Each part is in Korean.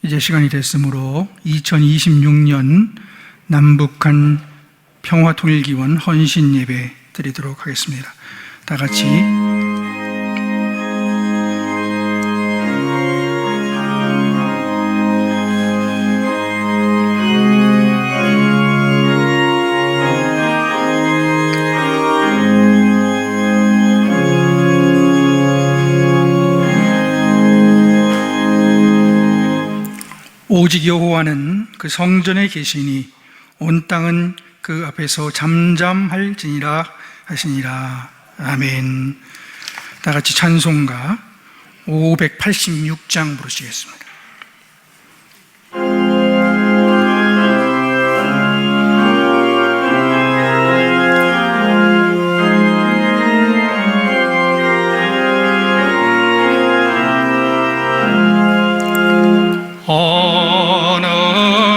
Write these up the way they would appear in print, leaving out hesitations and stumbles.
이제 시간이 됐으므로 2026년 남북한 평화통일기원 헌신 예배 드리도록 하겠습니다. 다 같이 오직 여호와는 그 성전에 계시니 온 땅은 그 앞에서 잠잠할지니라 하시니라. 아멘. 다 같이 찬송가 586장 부르시겠습니다. 어느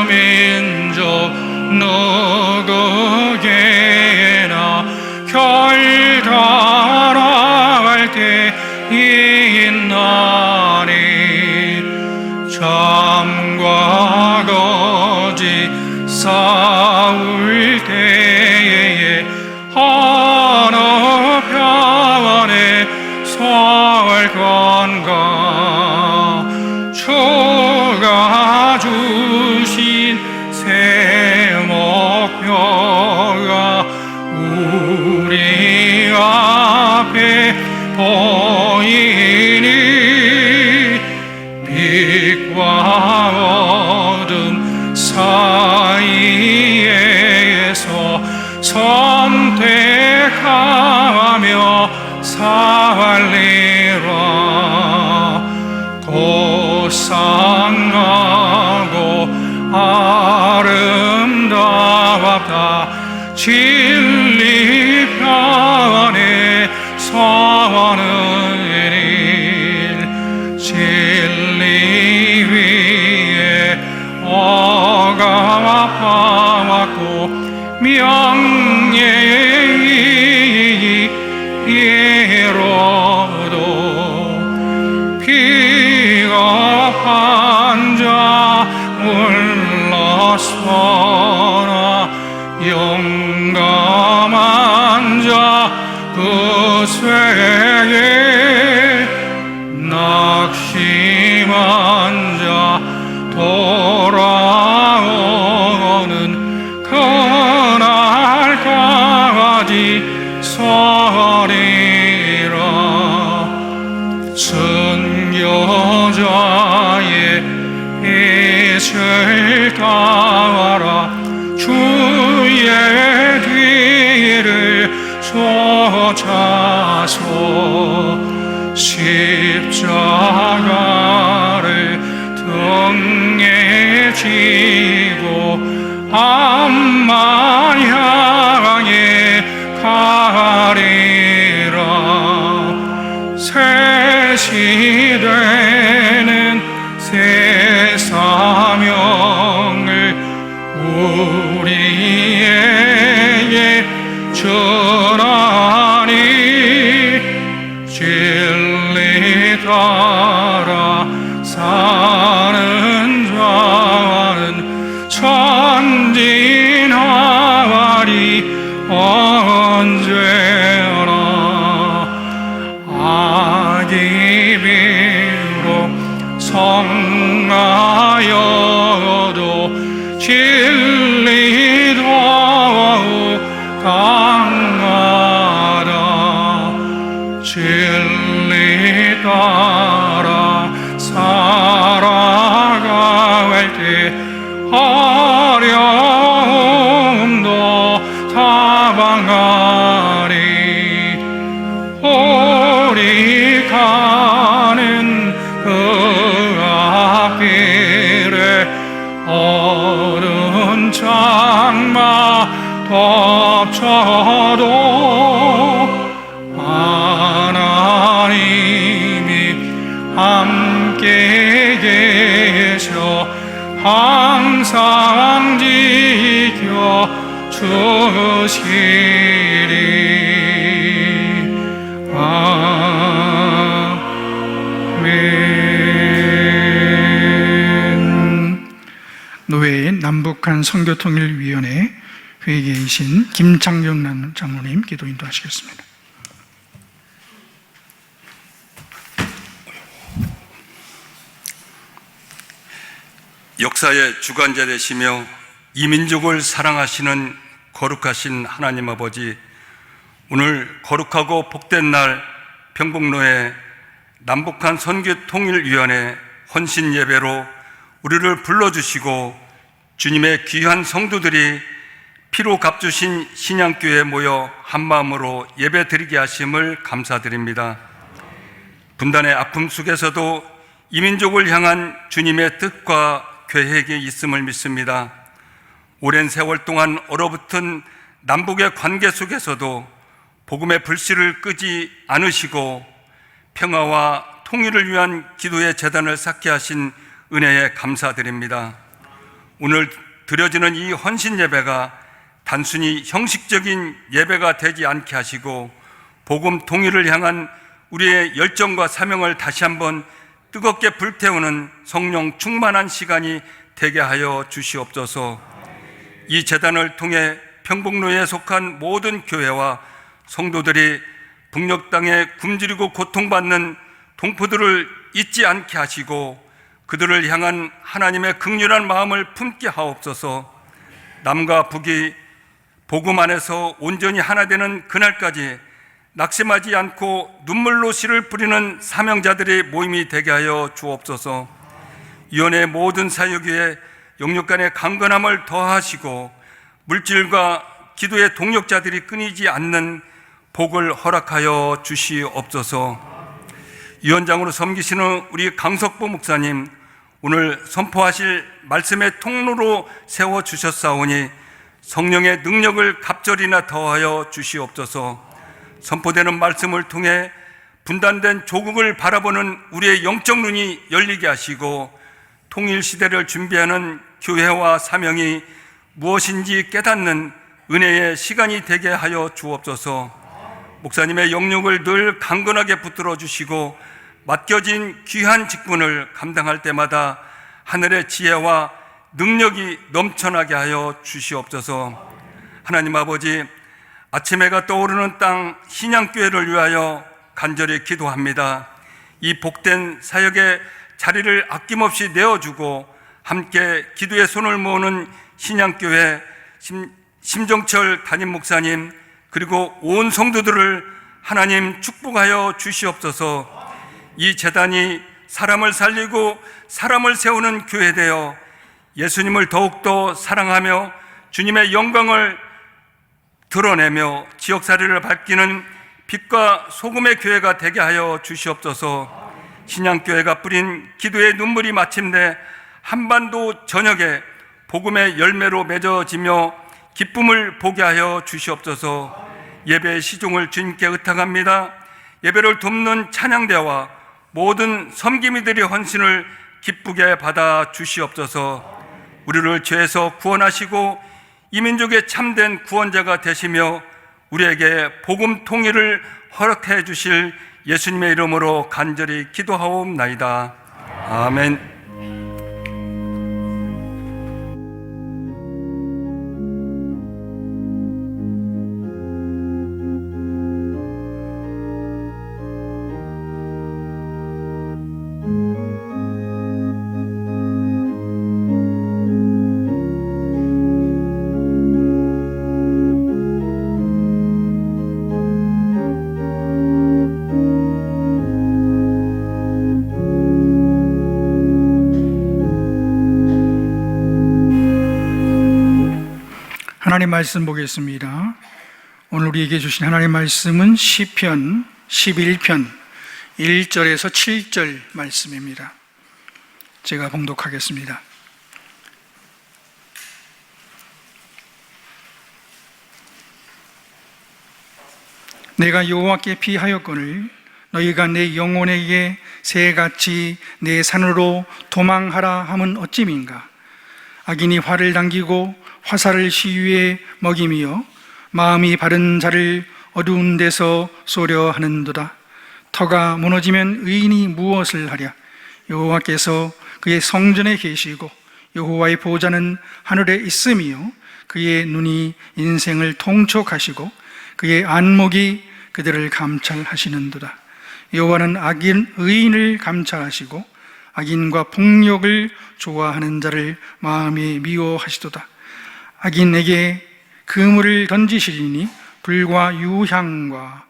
민족 누구에게나 결단할 때 있나니 참과 거짓 싸울 때에 어느 편에 설 건가. 주가 주신 새 목표가 우리 앞에 보이니 빛과 어둠 사이에서 선택하며 살리라. 고상하고 아름답다 진리 편에 서는 일. 진리 위에 어가 파왔고 명예의 예로도 비겁한 자 물러서라. 용감한 자 그 쇠에 낙심한 자 돌아오는 그날까지 서리라. 순교자의 빛을 따라 주의 뒤를 쫓아서 십자가를 등에 지고 암만 향해 가리라. 새 시대는 새 사명을 우리에게 주라니. 진리 따라 사는 자는 천진하리 언제나. 악이 비록 성하여도 진리 더욱 강하다. 진리 따라 살아갈 때 어려움도 타방하리. 우리 가는 그 앞길에 어두운 장마 덮쳐도 하나님이 함께 계셔 항상 지켜 주시리. 아멘. 교회의 남북한 선교통일위원회 회의에 계신 김창정 장로님 기도 인도하시겠습니다. 역사의 주관자 되시며 이 민족을 사랑하시는 거룩하신 하나님 아버지, 오늘 거룩하고 복된 날 평복로에 남북한 선교통일위원회 헌신 예배로 우리를 불러주시고 주님의 귀한 성도들이 피로 값주신 신양교회에 모여 한마음으로 예배 드리게 하심을 감사드립니다. 분단의 아픔 속에서도 이 민족을 향한 주님의 뜻과 계획이 있음을 믿습니다. 오랜 세월 동안 얼어붙은 남북의 관계 속에서도 복음의 불씨를 끄지 않으시고 평화와 통일을 위한 기도의 재단을 쌓게 하신 은혜에 감사드립니다. 오늘 드려지는 이 헌신 예배가 단순히 형식적인 예배가 되지 않게 하시고 복음 통일을 향한 우리의 열정과 사명을 다시 한번 뜨겁게 불태우는 성령 충만한 시간이 되게 하여 주시옵소서. 이 재단을 통해 평복로에 속한 모든 교회와 성도들이 북녘 땅에 굶주리고 고통받는 동포들을 잊지 않게 하시고 그들을 향한 하나님의 긍휼한 마음을 품게 하옵소서. 남과 북이 복음 안에서 온전히 하나 되는 그날까지 낙심하지 않고 눈물로 씨를 뿌리는 사명자들의 모임이 되게 하여 주옵소서. 위원회 모든 사역 위에 영육 간의 강건함을 더하시고 물질과 기도의 동력자들이 끊이지 않는 복을 허락하여 주시옵소서. 위원장으로 섬기시는 우리 강석보 목사님, 오늘 선포하실 말씀의 통로로 세워주셨사오니 성령의 능력을 갑절이나 더하여 주시옵소서. 선포되는 말씀을 통해 분단된 조국을 바라보는 우리의 영적 눈이 열리게 하시고 통일 시대를 준비하는 교회와 사명이 무엇인지 깨닫는 은혜의 시간이 되게 하여 주옵소서. 목사님의 영역을 늘 강건하게 붙들어 주시고 맡겨진 귀한 직분을 감당할 때마다 하늘의 지혜와 능력이 넘쳐나게 하여 주시옵소서. 하나님 아버지, 아침 해가 떠오르는 땅 신양교회를 위하여 간절히 기도합니다. 이 복된 사역의 자리를 아낌없이 내어주고 함께 기도의 손을 모으는 신양교회 심정철 담임 목사님 그리고 온 성도들을 하나님 축복하여 주시옵소서. 이 재단이 사람을 살리고 사람을 세우는 교회 되어 예수님을 더욱더 사랑하며 주님의 영광을 드러내며 지역사회를 밝히는 빛과 소금의 교회가 되게 하여 주시옵소서. 신양교회가 뿌린 기도의 눈물이 마침내 한반도 전역에 복음의 열매로 맺어지며 기쁨을 보게 하여 주시옵소서. 예배의 시종을 주님께 의탁합니다. 예배를 돕는 찬양대와 모든 섬기미들의 헌신을 기쁘게 받아 주시옵소서. 우리를 죄에서 구원하시고 이 민족의 참된 구원자가 되시며 우리에게 복음 통일을 허락해 주실 예수님의 이름으로 간절히 기도하옵나이다. 아멘. 하나님 말씀 보겠습니다. 오늘 우리에게 주신 하나님 말씀은 시편 11편 1절에서 7절 말씀입니다. 제가 봉독하겠습니다. 내가 여호와께 피하였거늘 너희가 내 영혼에게 새같이 내 산으로 도망하라 함은 어찌민가. 악인이 활을 당기고 화살을 시위에 먹이며 마음이 바른 자를 어두운 데서 쏘려 하는도다. 터가 무너지면 의인이 무엇을 하랴. 여호와께서 그의 성전에 계시고 여호와의 보좌는 하늘에 있으며 그의 눈이 인생을 통촉하시고 그의 안목이 그들을 감찰하시는도다. 여호와는 의인을 감찰하시고 악인과 폭력을 좋아하는 자를 마음에 미워하시도다. 악인에게 그물을 던지시리니 불과 유향과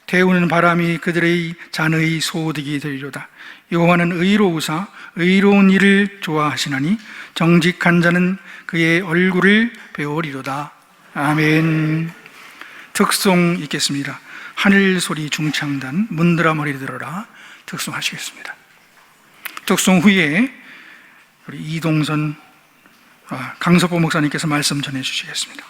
태우는 바람이 그들의 잔의 소득이 되리로다. 여호와는 의로우사 의로운 일을 좋아하시나니 정직한 자는 그의 얼굴을 배우리로다. 아멘. 특송 읽겠습니다. 하늘소리 중창단 문들아 머리 들어라 특송 하시겠습니다. 특송 후에 우리 이동선 강석보 목사님께서 말씀 전해 주시겠습니다.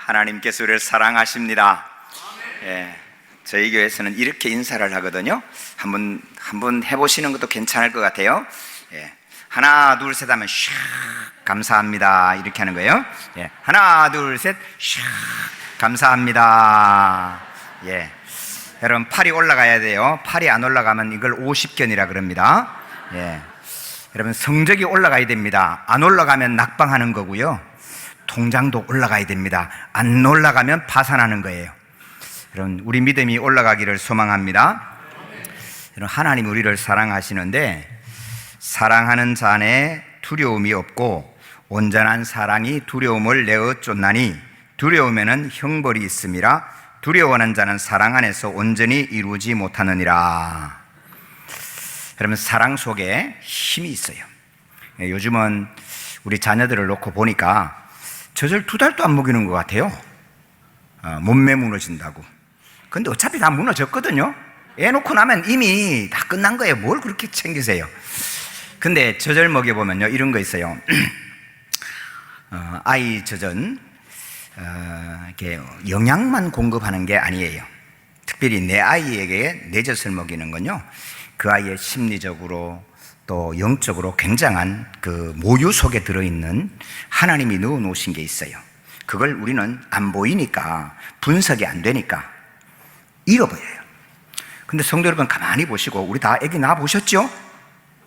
하나님께서 우리를 사랑하십니다. 예, 저희 교회에서는 이렇게 인사를 하거든요. 한번 해보시는 것도 괜찮을 것 같아요. 예, 하나 둘 셋 하면 샥 감사합니다 이렇게 하는 거예요. 예, 하나 둘 셋 샥 감사합니다. 예, 여러분 팔이 올라가야 돼요. 팔이 안 올라가면 이걸 50견이라 그럽니다. 예, 여러분 성적이 올라가야 됩니다. 안 올라가면 낙방하는 거고요. 통장도 올라가야 됩니다. 안 올라가면 파산하는 거예요. 여러분 우리 믿음이 올라가기를 소망합니다. 여러분 하나님 우리를 사랑하시는데 사랑하는 자 안에 두려움이 없고 온전한 사랑이 두려움을 내어 쫓나니 두려움에는 형벌이 있음이라. 두려워하는 자는 사랑 안에서 온전히 이루지 못하느니라. 여러분, 사랑 속에 힘이 있어요. 요즘은 우리 자녀들을 놓고 보니까 젖을 2달도 안 먹이는 것 같아요. 몸매 무너진다고. 근데 어차피 다 무너졌거든요. 애 놓고 나면 이미 다 끝난 거예요. 뭘 그렇게 챙기세요. 근데 젖을 먹여보면요, 이런 거 있어요. 아이 젖은 이렇게 영양만 공급하는 게 아니에요. 특별히 내 아이에게 내 젖을 먹이는 건요, 그 아이의 심리적으로 또 영적으로 굉장한 그 모유 속에 들어있는 하나님이 넣어 놓으신 게 있어요. 그걸 우리는 안 보이니까, 분석이 안 되니까 잃어버려요. 근데 성도 여러분, 가만히 보시고, 우리 다 애기 낳아 보셨죠?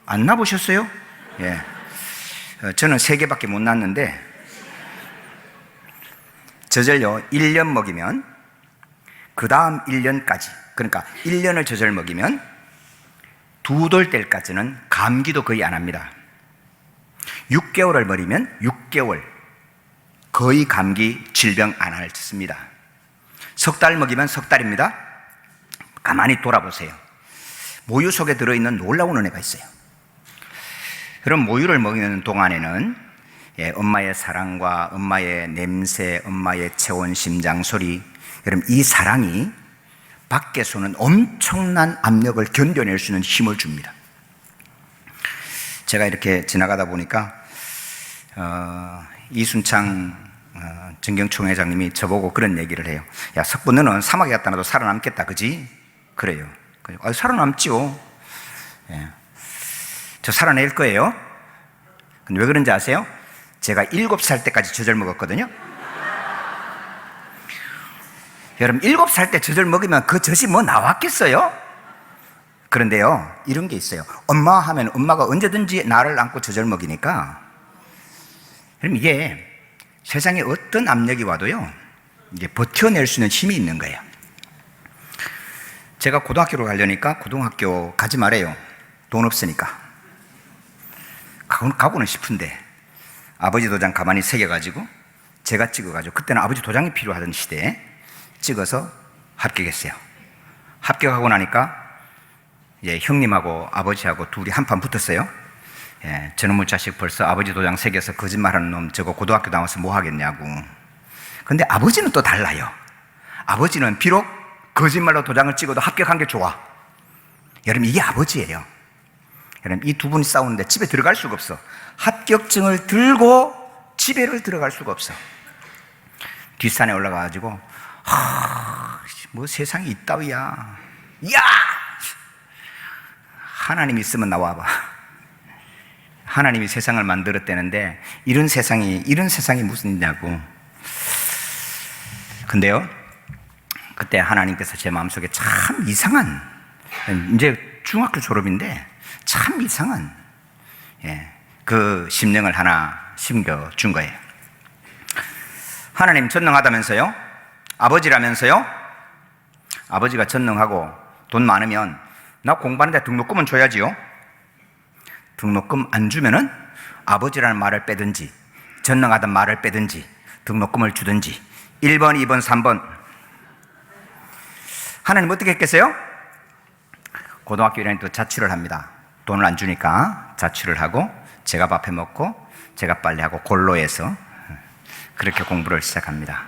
안 낳아 보셨어요? 예. 저는 3개밖에 못 낳았는데, 젖을요 1년 먹이면 그 다음 1년까지, 그러니까 1년을 젖을 먹이면 2돌 때까지는 감기도 거의 안 합니다. 6개월을 먹이면 6개월 거의 감기 질병 안 앓습니다. 3달 먹이면 3달입니다. 가만히 돌아보세요. 모유 속에 들어있는 놀라운 은혜가 있어요. 그럼 모유를 먹이는 동안에는 엄마의 사랑과 엄마의 냄새, 엄마의 체온, 심장 소리, 여러분, 이 사랑이 밖에서는 엄청난 압력을 견뎌낼 수 있는 힘을 줍니다. 제가 이렇게 지나가다 보니까 이순창 정경총회장님이 저보고 그런 얘기를 해요. 야, 석부 너는 사막에 갔다 나도 살아남겠다, 그지? 그래요. 살아남지요. 예. 저 살아낼 거예요. 근데 왜 그런지 아세요? 제가 7살 때까지 젖을 먹었거든요. 여러분, 7살 때 젖을 먹으면 그 젖이 뭐 나왔겠어요? 그런데요, 이런 게 있어요. 엄마 하면 엄마가 언제든지 나를 안고 젖을 먹이니까, 그럼 이게 세상에 어떤 압력이 와도요, 이제 버텨낼 수 있는 힘이 있는 거예요. 제가 고등학교로 가려니까 고등학교 가지 말아요. 돈 없으니까. 가고는 싶은데 아버지 도장 가만히 새겨가지고 제가 찍어가지고, 그때는 아버지 도장이 필요하던 시대에 찍어서 합격했어요. 합격하고 나니까 이제 형님하고 아버지하고 둘이 한판 붙었어요. 예, 저놈의 자식 벌써 아버지 도장 새겨서 거짓말하는 놈, 저거 고등학교 나와서 뭐 하겠냐고. 근데 아버지는 또 달라요. 아버지는 비록 거짓말로 도장을 찍어도 합격한 게 좋아. 여러분, 이게 아버지예요. 여러분, 이 두 분이 싸우는데 집에 들어갈 수가 없어. 합격증을 들고 집에를 들어갈 수가 없어. 뒷산에 올라가가지고, 뭐 세상이 있다위야. 야! 하나님 있으면 나와봐. 하나님이 세상을 만들었다는데 이런 세상이 무슨 있냐고. 근데요, 그때 하나님께서 제 마음속에 참 이상한, 이제 중학교 졸업인데 참 이상한 그 심령을 하나 심겨준 거예요. 하나님 전능하다면서요? 아버지라면서요? 아버지가 전능하고 돈 많으면 나 공부하는데 등록금은 줘야지요. 등록금 안 주면은 아버지라는 말을 빼든지 전능하단 말을 빼든지 등록금을 주든지 1번, 2번, 3번. 하나님 어떻게 했겠어요? 고등학교 1학년 때 자취를 합니다. 돈을 안 주니까 자취를 하고 제가 밥해 먹고 제가 빨래하고 골로해서 그렇게 공부를 시작합니다.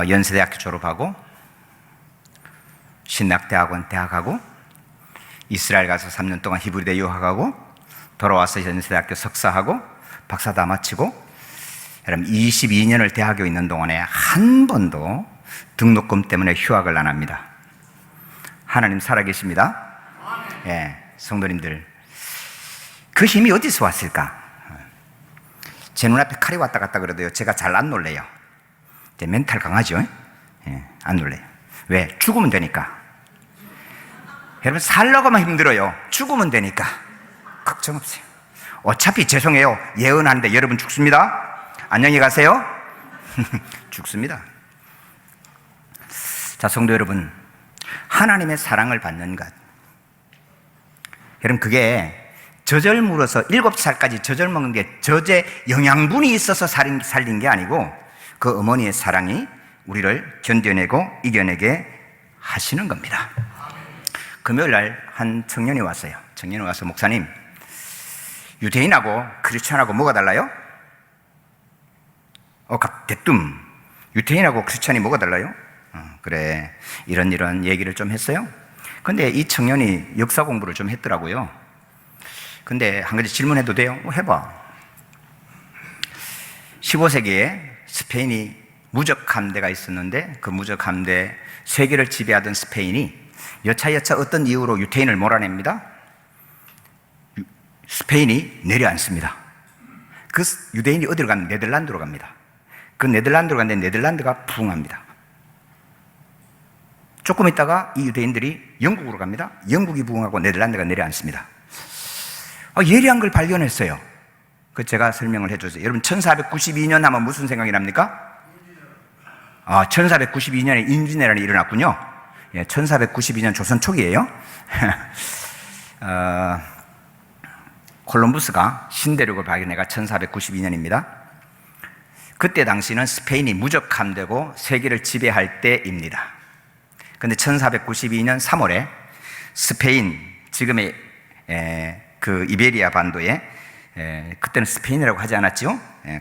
연세대학교 졸업하고 신학대학원 대학하고 이스라엘 가서 3년 동안 히브리대 유학하고 돌아와서 연세대학교 석사하고 박사 다 마치고, 여러분 22년을 대학에 있는 동안에 한 번도 등록금 때문에 휴학을 안 합니다. 하나님 살아계십니다. 예, 성도님들, 그 힘이 어디서 왔을까? 제 눈앞에 칼이 왔다 갔다 그래도요, 제가 잘 안 놀래요. 제 멘탈 강하죠? 예, 안 놀래요. 왜? 죽으면 되니까. 여러분, 살려고만 힘들어요. 죽으면 되니까 걱정 없어요. 어차피 죄송해요, 예언하는데 여러분 죽습니다. 안녕히 가세요. 죽습니다. 자, 성도 여러분, 하나님의 사랑을 받는 것, 여러분, 그게 젖을 물어서 7살까지 젖을 먹는 게 젖에 영양분이 있어서 살린 게 아니고, 그 어머니의 사랑이 우리를 견뎌내고 이겨내게 하시는 겁니다. 금요일 날 한 청년이 왔어요. 청년이 와서 목사님, 유대인하고 크리스찬하고 뭐가 달라요? 대뜸 유대인하고 크리스찬이 뭐가 달라요? 그래, 이런 얘기를 좀 했어요. 근데 이 청년이 역사 공부를 좀 했더라고요. 근데 한 가지 질문해도 돼요? 해봐. 15세기에 스페인이 무적 함대가 있었는데 그 무적 함대 세계를 지배하던 스페인이 여차여차 어떤 이유로 유태인을 몰아냅니다. 스페인이 내려앉습니다. 그 유대인이 어디로 가면 네덜란드로 갑니다. 그 네덜란드로 갔는데 네덜란드가 부흥합니다. 조금 있다가 이 유대인들이 영국으로 갑니다. 영국이 부흥하고 네덜란드가 내려앉습니다. 예리한 걸 발견했어요. 그 제가 설명을 해줬어요. 여러분 1492년 하면 무슨 생각이 납니까? 1492년에 인지내란이 일어났군요. 1492년 조선 초기예요. 콜럼부스가 신대륙을 발견해가 1492년입니다. 그때 당시는 스페인이 무적함되고 세계를 지배할 때입니다. 그런데 1492년 3월에 스페인, 지금의 그 이베리아 반도에 그때는 스페인이라고 하지 않았죠?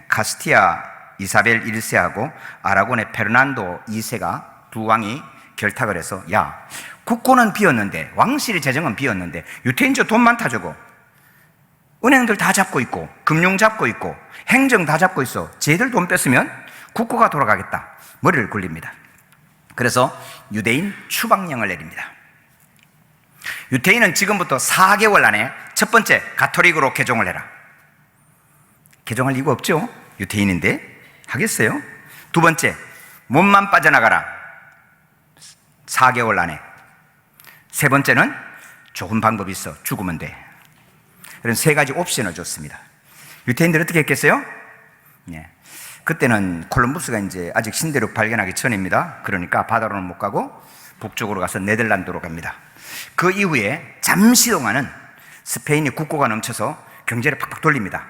카스티아 이사벨 1세하고 아라곤의 페르난도 2세가 두 왕이 결탁을 해서, 야, 국고는 비었는데, 왕실의 재정은 비었는데 유태인저 돈 많다 저거, 은행들 다 잡고 있고 금융 잡고 있고 행정 다 잡고 있어, 쟤들 돈 뺐으면 국고가 돌아가겠다. 머리를 굴립니다. 그래서 유대인 추방령을 내립니다. 유태인은 지금부터 4개월 안에 첫 번째, 가톨릭으로 개종을 해라. 개종할 이유가 없죠. 유태인인데 하겠어요? 두 번째, 몸만 빠져나가라. 4개월 안에. 세 번째는 좋은 방법이 있어. 죽으면 돼. 그런 세 가지 옵션을 줬습니다. 유태인들은 어떻게 했겠어요? 그때는 콜럼부스가 이제 아직 신대륙 발견하기 전입니다. 그러니까 바다로는 못 가고 북쪽으로 가서 네덜란드로 갑니다. 그 이후에 잠시 동안은 스페인이 국고가 넘쳐서 경제를 팍팍 돌립니다.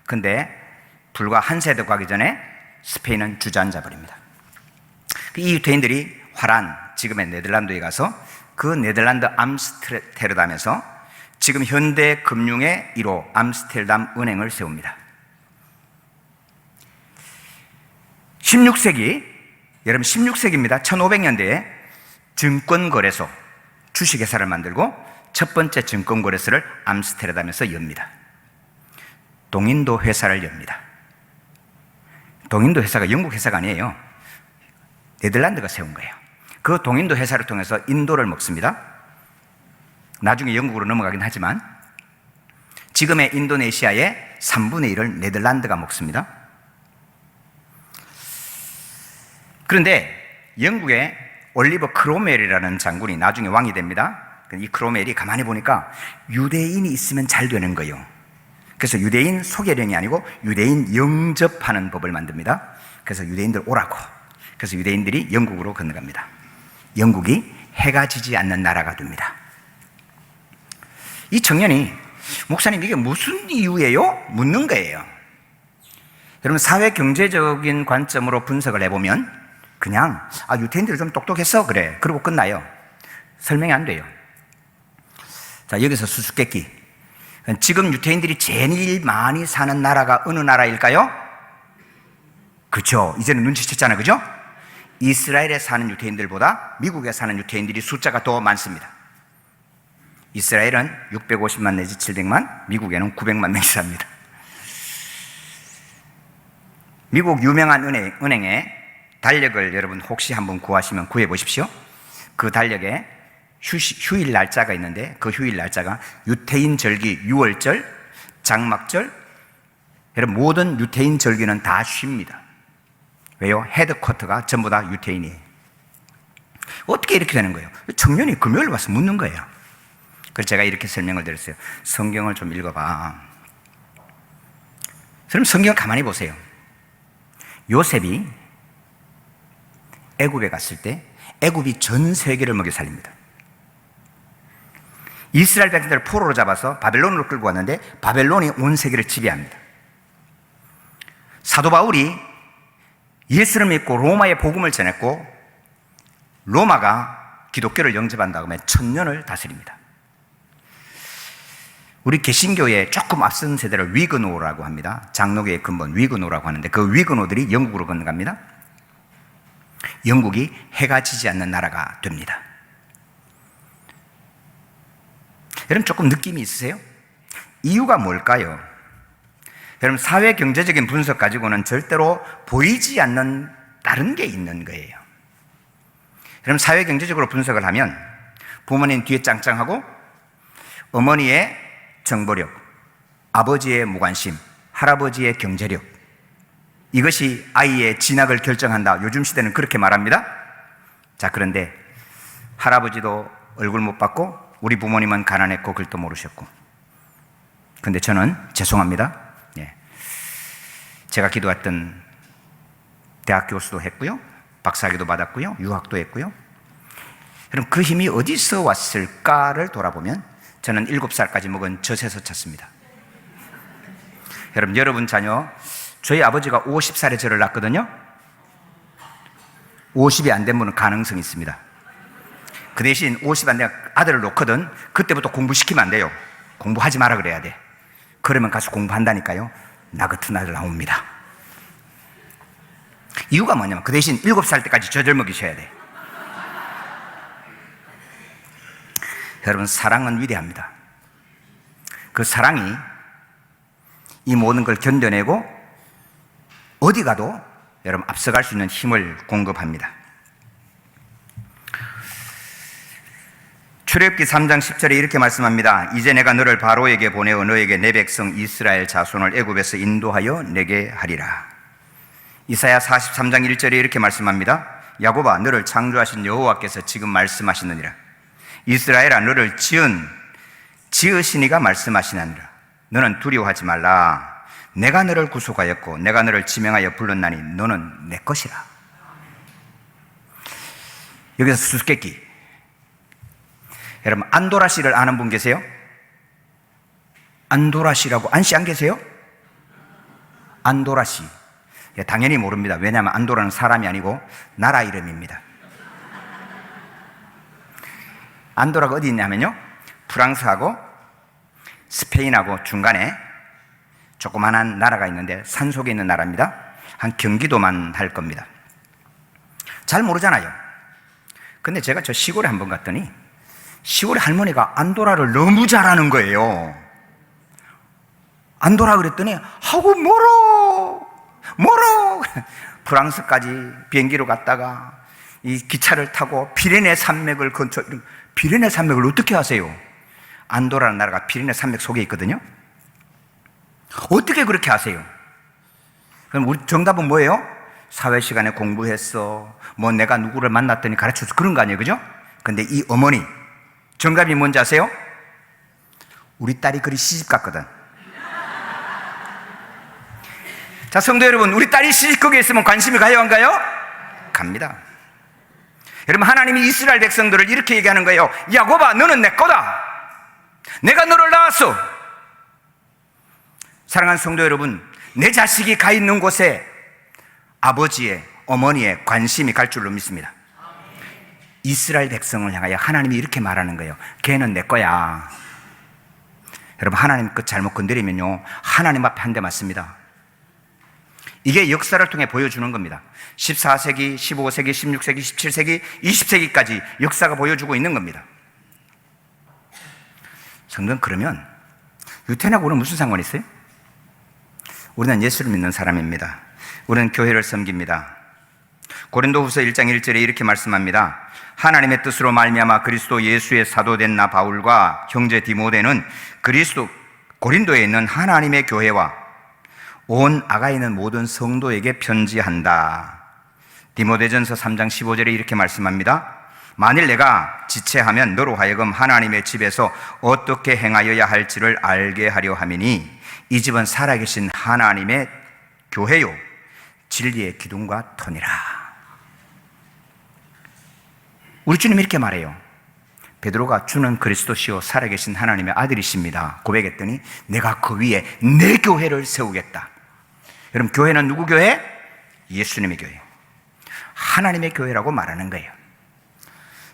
근데 불과 한 세대 가기 전에 스페인은 주저앉아 버립니다. 이 유태인들이 화란, 지금의 네덜란드에 가서 그 네덜란드 암스테르담에서 지금 현대 금융의 1호 암스테르담 은행을 세웁니다. 16세기, 여러분 16세기입니다. 1500년대에 증권거래소, 주식회사를 만들고 첫 번째 증권거래소를 암스테르담에서 엽니다. 동인도 회사를 엽니다. 동인도 회사가 영국 회사가 아니에요. 네덜란드가 세운 거예요. 그 동인도 회사를 통해서 인도를 먹습니다. 나중에 영국으로 넘어가긴 하지만 지금의 인도네시아의 3분의 1을 네덜란드가 먹습니다. 그런데 영국의 올리버 크로멜이라는 장군이 나중에 왕이 됩니다. 이 크로멜이 가만히 보니까 유대인이 있으면 잘 되는 거예요. 그래서 유대인 소개령이 아니고 유대인 영접하는 법을 만듭니다. 그래서 유대인들 오라고. 그래서 유대인들이 영국으로 건너갑니다. 영국이 해가 지지 않는 나라가 됩니다. 이 청년이, 목사님 이게 무슨 이유예요? 묻는 거예요. 여러분 사회 경제적인 관점으로 분석을 해보면 그냥 유태인들이 좀 똑똑했어 그래, 그리고 끝나요. 설명이 안 돼요. 자, 여기서 수수께끼. 지금 유태인들이 제일 많이 사는 나라가 어느 나라일까요? 그렇죠. 이제는 눈치챘잖아요. 그죠? 이스라엘에 사는 유태인들보다 미국에 사는 유태인들이 숫자가 더 많습니다. 이스라엘은 650만 내지 700만, 미국에는 900만 명이 삽니다. 미국 유명한 은행에 달력을 여러분 혹시 한번 구하시면 구해보십시오. 그 달력에 휴일 날짜가 있는데 그 휴일 날짜가 유태인 절기 6월절, 장막절, 여러분 모든 유태인 절기는 다 쉽니다. 왜요? 헤드쿼터가 전부 다 유태인이에요. 어떻게 이렇게 되는 거예요? 청년이 금요일 와서 묻는 거예요. 그래서 제가 이렇게 설명을 드렸어요. 성경을 좀 읽어봐. 그럼 성경을 가만히 보세요. 요셉이 애굽에 갔을 때 애굽이 전 세계를 먹여 살립니다. 이스라엘 백성들을 포로로 잡아서 바벨론으로 끌고 왔는데 바벨론이 온 세계를 지배합니다. 사도 바울이 예수를 믿고 로마의 복음을 전했고 로마가 기독교를 영접한 다음에 1000년을 다스립니다. 우리 개신교의 조금 앞선 세대를 위그노라고 합니다. 장로교의 근본 위그노라고 하는데 그 위그노들이 영국으로 건너갑니다. 영국이 해가 지지 않는 나라가 됩니다. 여러분 조금 느낌이 있으세요? 이유가 뭘까요? 여러분 사회 경제적인 분석 가지고는 절대로 보이지 않는 다른 게 있는 거예요. 여러분 사회 경제적으로 분석을 하면 부모님 뒤에 짱짱하고 어머니의 정보력, 아버지의 무관심, 할아버지의 경제력, 이것이 아이의 진학을 결정한다. 요즘 시대는 그렇게 말합니다. 자, 그런데 할아버지도 얼굴 못 봤고 우리 부모님은 가난했고 글도 모르셨고, 근데 저는 죄송합니다. 제가 기도했던 대학 교수도 했고요, 박사학위도 받았고요, 유학도 했고요. 그럼 그 힘이 어디서 왔을까를 돌아보면 저는 7살까지 먹은 젖에서 찼습니다. 여러분 자녀, 저희 아버지가 50살에 저를 낳았거든요. 50이 안 된 분은 가능성이 있습니다. 그 대신 50 안 된 아들을 놓거든 그때부터 공부시키면 안 돼요. 공부하지 마라 그래야 돼. 그러면 가서 공부한다니까요. 나 같은 아들 나옵니다. 이유가 뭐냐면 그 대신 7살 때까지 젖을 먹이셔야 돼. 여러분 사랑은 위대합니다. 그 사랑이 이 모든 걸 견뎌내고 어디 가도 여러분 앞서갈 수 있는 힘을 공급합니다. 출애굽기 3장 10절에 이렇게 말씀합니다. 이제 내가 너를 바로에게 보내어 너에게 내 백성 이스라엘 자손을 애굽에서 인도하여 내게 하리라. 이사야 43장 1절에 이렇게 말씀합니다. 야곱아 너를 창조하신 여호와께서 지금 말씀하시느니라. 이스라엘아 너를 지으시니가 말씀하시느니라. 너는 두려워하지 말라. 내가 너를 구속하였고 내가 너를 지명하여 불렀나니 너는 내 것이라. 여기서 수수께끼. 여러분 안도라 씨를 아는 분 계세요? 안도라 씨라고 안씨 안 계세요? 안도라 씨. 당연히 모릅니다. 왜냐하면 안도라는 사람이 아니고 나라 이름입니다. 안도라가 어디 있냐면요, 프랑스하고 스페인하고 중간에 조그만한 나라가 있는데 산속에 있는 나라입니다. 한 경기도만 할 겁니다. 잘 모르잖아요. 근데 제가 저 시골에 한번 갔더니 시골의 할머니가 안도라를 너무 잘하는 거예요. 안도라 그랬더니 하고 멀어 프랑스까지 비행기로 갔다가 이 기차를 타고 피레네 산맥을 건너. 피레네 산맥을 어떻게 아세요? 안도라는 나라가 피레네 산맥 속에 있거든요. 어떻게 그렇게 아세요? 그럼 우리 정답은 뭐예요? 사회 시간에 공부했어, 뭐 내가 누구를 만났더니 가르쳐서 그런 거 아니에요, 그죠? 근데 이 어머니 정답이 뭔지 아세요? 우리 딸이 그리 시집 갔거든. 자, 성도 여러분, 우리 딸이 시집 거기에 있으면 관심이 가요, 안 가요? 갑니다. 여러분, 하나님이 이스라엘 백성들을 이렇게 얘기하는 거예요. 야곱아, 너는 내 거다. 내가 너를 낳았어. 사랑하는 성도 여러분, 내 자식이 가 있는 곳에 아버지의, 어머니의 관심이 갈 줄로 믿습니다. 이스라엘 백성을 향하여 하나님이 이렇게 말하는 거예요. 걔는 내 거야. 여러분, 하나님 것 잘못 건드리면요, 하나님 앞에 한 대 맞습니다. 이게 역사를 통해 보여주는 겁니다. 14세기, 15세기, 16세기, 17세기, 20세기까지 역사가 보여주고 있는 겁니다. 성도는 그러면 유태인하고 우리는 무슨 상관이 있어요? 우리는 예수를 믿는 사람입니다. 우리는 교회를 섬깁니다. 고린도후서 1장 1절에 이렇게 말씀합니다. 하나님의 뜻으로 말미암아 그리스도 예수의 사도된 나 바울과 형제 디모데는 고린도에 있는 하나님의 교회와 온 아가에 있는 모든 성도에게 편지한다. 디모데전서 3장 15절에 이렇게 말씀합니다. 만일 내가 지체하면 너로 하여금 하나님의 집에서 어떻게 행하여야 할지를 알게 하려 함이니 이 집은 살아계신 하나님의 교회요 진리의 기둥과 터니라. 우리 주님 이렇게 말해요. 베드로가 주는 그리스도시요 살아계신 하나님의 아들이십니다 고백했더니 내가 그 위에 내 교회를 세우겠다. 여러분, 교회는 누구 교회? 예수님의 교회, 하나님의 교회라고 말하는 거예요.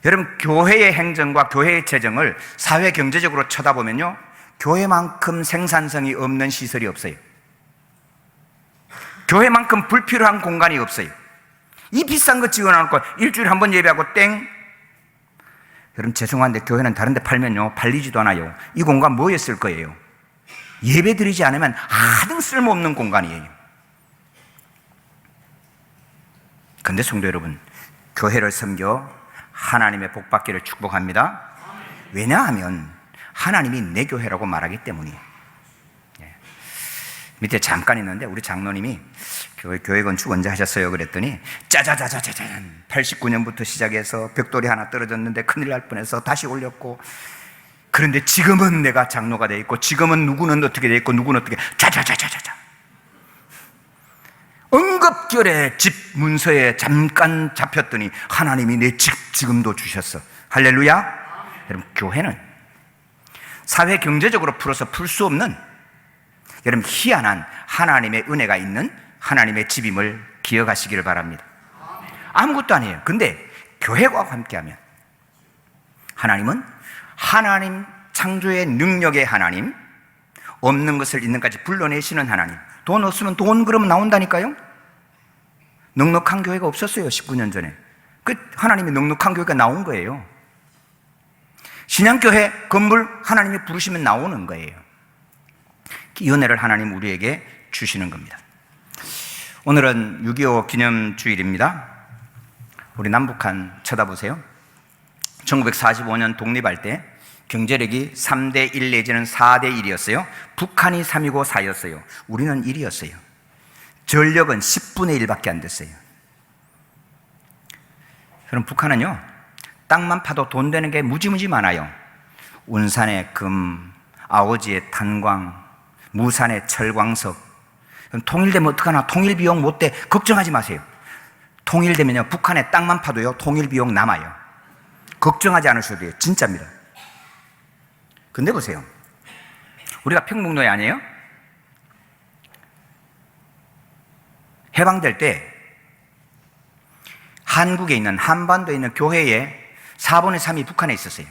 여러분, 교회의 행정과 교회의 재정을 사회 경제적으로 쳐다보면요, 교회만큼 생산성이 없는 시설이 없어요. 교회만큼 불필요한 공간이 없어요. 이 비싼 거 지원해놓고 일주일에 한 번 예배하고 땡. 여러분, 죄송한데 교회는 다른 데 팔면요 팔리지도 않아요. 이 공간 뭐에 쓸 거예요? 예배 드리지 않으면 아등 쓸모없는 공간이에요. 근데 성도 여러분, 교회를 섬겨 하나님의 복 받기를 축복합니다. 왜냐하면 하나님이 내 교회라고 말하기 때문이에요. 밑에 잠깐 있는데 우리 장로님이 교회 건축 언제 하셨어요? 그랬더니 짜자자자자잔 89년부터 시작해서 벽돌이 하나 떨어졌는데 큰일 날 뻔해서 다시 올렸고, 그런데 지금은 내가 장로가 돼 있고, 지금은 누구는 어떻게 돼 있고, 누구는 어떻게, 자자자자자자. 응급결에 집 문서에 잠깐 잡혔더니 하나님이 내 집 지금도 주셨어. 할렐루야. 여러분, 교회는 사회 경제적으로 풀어서 풀 수 없는, 여러분, 희한한 하나님의 은혜가 있는 하나님의 집임을 기억하시기를 바랍니다. 아무것도 아니에요. 근데 교회와 함께하면 하나님은 하나님 창조의 능력의 하나님, 없는 것을 있는 까지 불러내시는 하나님. 돈 없으면 돈 그러면 나온다니까요. 넉넉한 교회가 없었어요. 19년 전에 그 하나님이 넉넉한 교회가 나온 거예요. 신양교회 건물 하나님이 부르시면 나오는 거예요. 이 은혜를 하나님 우리에게 주시는 겁니다. 오늘은 6.25 기념주일입니다. 우리 남북한 쳐다보세요. 1945년 독립할 때 경제력이 3대 1 내지는 4대 1이었어요. 북한이 3이고 4였어요. 우리는 1이었어요. 전력은 10분의 1밖에 안 됐어요. 그럼 북한은요, 땅만 파도 돈 되는 게 무지무지 많아요. 운산의 금, 아오지의 탄광, 무산의 철광석. 그럼 통일되면 어떡하나? 통일 비용 못 돼. 걱정하지 마세요. 통일되면요, 북한의 땅만 파도요, 통일 비용 남아요. 걱정하지 않으셔도 돼요. 진짜입니다. 근데 보세요. 우리가 평북로에 아니에요? 해방될 때 한국에 있는, 한반도에 있는 교회의 4분의 3이 북한에 있었어요.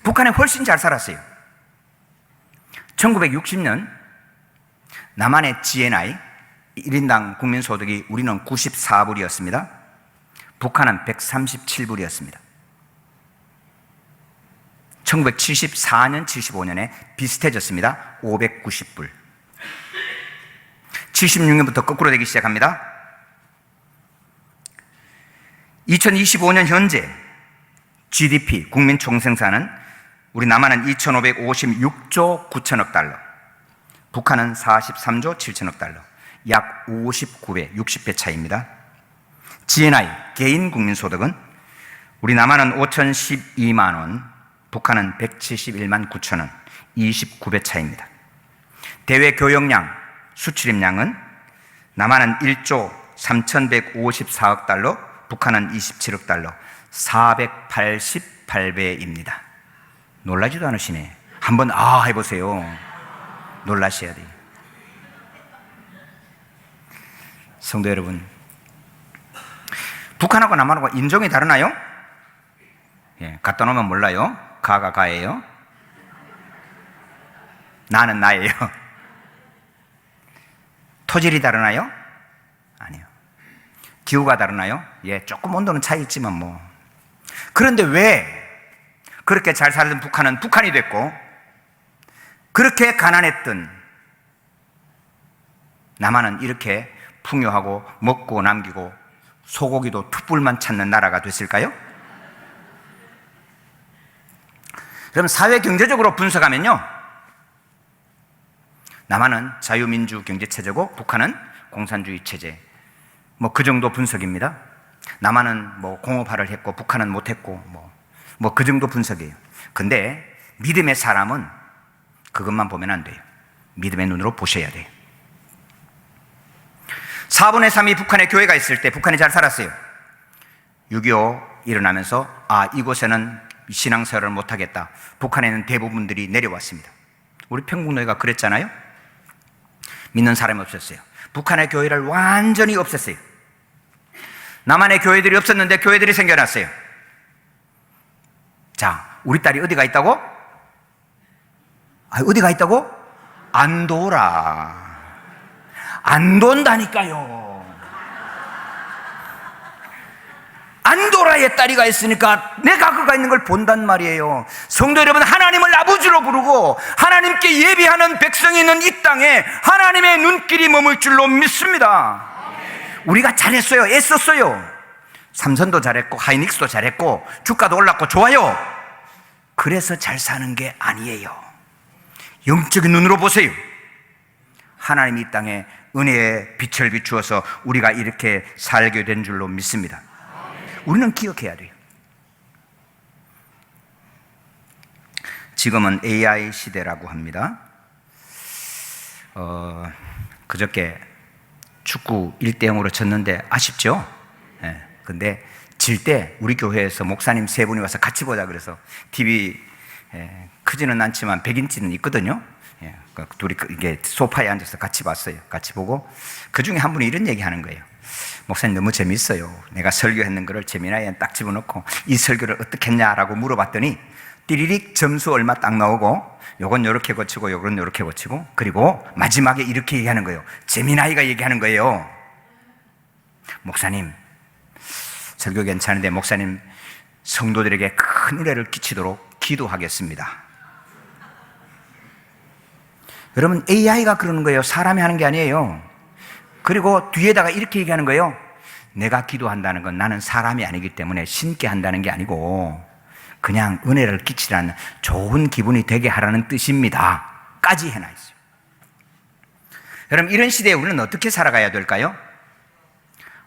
북한에 훨씬 잘 살았어요. 1960년 남한의 GNI 1인당 국민소득이 우리는 94불이었습니다. 북한은 137불이었습니다. 1974년, 75년에 비슷해졌습니다. 590불. 76년부터 거꾸로 되기 시작합니다. 2025년 현재 GDP, 국민 총생산은 우리 남한은 2,556조 9천억 달러, 북한은 43조 7천억 달러, 약 59배, 60배 차이입니다. GNI, 개인 국민소득은 우리 남한은 5,012만 원, 북한은 171만 9천 원, 29배 차이입니다. 대외 교역량, 수출입량은 남한은 1조 3,154억 달러, 북한은 27억 달러, 488배입니다. 놀라지도 않으시네. 한번 해보세요. 놀라셔야 돼요. 성도 여러분, 북한하고 남한하고 인종이 다르나요? 예, 갖다 놓으면 몰라요. 가가 가예요. 나는 나예요. 토질이 다르나요? 아니요. 기후가 다르나요? 예, 조금 온도는 차이 있지만 뭐. 그런데 왜 그렇게 잘 살던 북한은 북한이 됐고, 그렇게 가난했던 남한은 이렇게 풍요하고 먹고 남기고 소고기도 툭불만 찾는 나라가 됐을까요? 그럼 사회 경제적으로 분석하면요, 남한은 자유민주 경제체제고 북한은 공산주의 체제, 뭐 그 정도 분석입니다. 남한은 뭐 공업화를 했고 북한은 못했고 뭐 그 정도 분석이에요. 근데 믿음의 사람은 그것만 보면 안 돼요. 믿음의 눈으로 보셔야 돼요. 4분의 3이 북한에 교회가 있을 때 북한이 잘 살았어요. 6.25 일어나면서 이곳에는 신앙생활을 못하겠다. 북한에는 대부분들이 내려왔습니다. 우리 평북노예가 그랬잖아요. 믿는 사람이 없었어요. 북한의 교회를 완전히 없앴어요. 남한의 교회들이 없었는데 교회들이 생겨났어요. 자, 우리 딸이 어디가 있다고? 어디가 있다고? 안도라. 안 돈다니까요. 안도라의 딸이가 있으니까 내가 그가 있는 걸 본단 말이에요. 성도 여러분, 하나님을 아버지로 부르고 하나님께 예비하는 백성이 있는 이 땅에 하나님의 눈길이 머물 줄로 믿습니다. 우리가 잘했어요. 애썼어요. 삼선도 잘했고 하이닉스도 잘했고 주가도 올랐고 좋아요. 그래서 잘 사는 게 아니에요. 영적인 눈으로 보세요. 하나님이 이 땅에 은혜의 빛을 비추어서 우리가 이렇게 살게 된 줄로 믿습니다. 우리는 기억해야 돼요. 지금은 AI 시대라고 합니다. 그저께 축구 1대0으로 졌는데 아쉽죠? 예. 근데 질 때 우리 교회에서 목사님 3분이 와서 같이 보자 그래서 TV 크지는 않지만 100인치는 있거든요. 예. 둘이 이게 소파에 앉아서 같이 봤어요. 같이 보고 그 중에 한 분이 이런 얘기 하는 거예요. 목사님 너무 재밌어요. 내가 설교했는 거를 재미나이에 딱 집어넣고 이 설교를 어떻게 했냐라고 물어봤더니 띠리릭 점수 얼마 딱 나오고 요건 요렇게 고치고 요건 요렇게 고치고 그리고 마지막에 이렇게 얘기하는 거예요. 재미나이가 얘기하는 거예요. 목사님 설교 괜찮은데 목사님 성도들에게 큰 은혜를 끼치도록 기도하겠습니다. 여러분 AI가 그러는 거예요. 사람이 하는 게 아니에요. 그리고 뒤에다가 이렇게 얘기하는 거예요. 내가 기도한다는 건 나는 사람이 아니기 때문에 신께 한다는 게 아니고 그냥 은혜를 끼치라는 좋은 기분이 되게 하라는 뜻입니다 까지 해놔 있어요. 여러분 이런 시대에 우리는 어떻게 살아가야 될까요?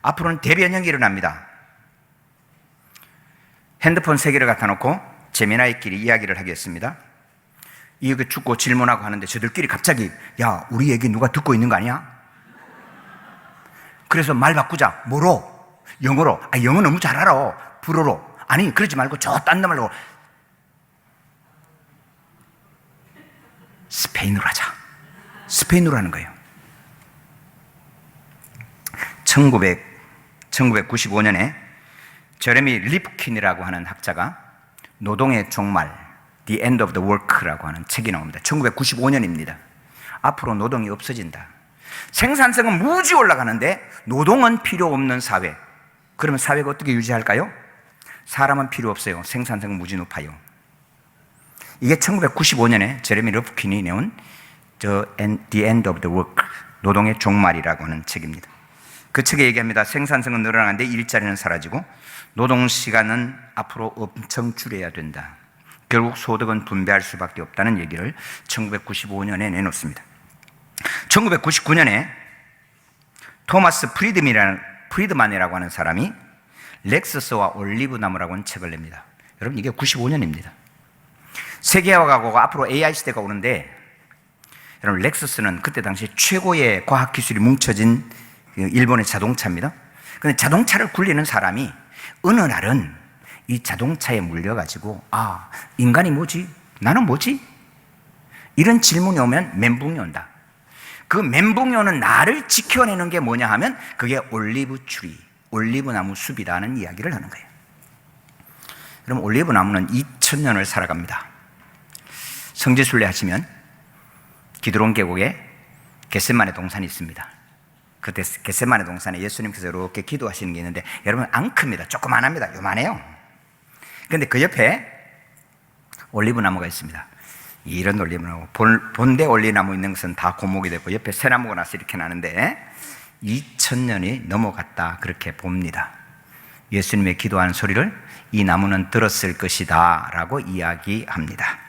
앞으로는 대변형이 일어납니다. 핸드폰 3개를 갖다 놓고 재미나이끼리 이야기를 하겠습니다. 이거 죽고 질문하고 하는데 저들끼리 갑자기 야 우리 얘기 누가 듣고 있는 거 아니야? 그래서 말 바꾸자. 뭐로? 영어로. 영어 너무 잘 알아. 불어로. 아니 그러지 말고 저 딴 데 말고 스페인어로 하자. 스페인어로 하는 거예요. 1995년에 제레미 리프킨이라고 하는 학자가 노동의 종말 The End of the Work라고 하는 책이 나옵니다. 1995년입니다. 앞으로 노동이 없어진다. 생산성은 무지 올라가는데 노동은 필요 없는 사회. 그러면 사회가 어떻게 유지할까요? 사람은 필요 없어요. 생산성은 무지 높아요. 이게 1995년에 제레미 러프킨이 내온 The End of the Work, 노동의 종말이라고 하는 책입니다. 그 책에 얘기합니다. 생산성은 늘어나는데 일자리는 사라지고 노동시간은 앞으로 엄청 줄여야 된다. 결국 소득은 분배할 수밖에 없다는 얘기를 1995년에 내놓습니다. 1999년에 토마스 프리드만이라고 하는 사람이 렉서스와 올리브나무라고 하는 책을 냅니다. 여러분 이게 95년입니다. 세계화가 앞으로 AI 시대가 오는데 여러분 렉서스는 그때 당시 최고의 과학기술이 뭉쳐진 일본의 자동차입니다. 그런데 자동차를 굴리는 사람이 어느 날은 이 자동차에 물려가지고 인간이 뭐지? 나는 뭐지? 이런 질문이 오면 멘붕이 온다. 그 멘붕이 오는 나를 지켜내는 게 뭐냐 하면 그게 올리브 트리, 올리브나무 숲이라는 이야기를 하는 거예요. 그럼 올리브나무는 2000년을 살아갑니다. 성지순례 하시면 기드론 계곡에 겟세마네 동산이 있습니다. 그 겟세마네 동산에 예수님께서 이렇게 기도하시는 게 있는데 여러분 안 큽니다. 조그만합니다. 요만해요. 그런데 그 옆에 올리브나무가 있습니다. 이런 올리브나무, 본대 올리브나무 있는 것은 다 고목이 되고 옆에 새나무가 나서 이렇게 나는데 2000년이 넘어갔다 그렇게 봅니다. 예수님의 기도하는 소리를 이 나무는 들었을 것이다 라고 이야기합니다.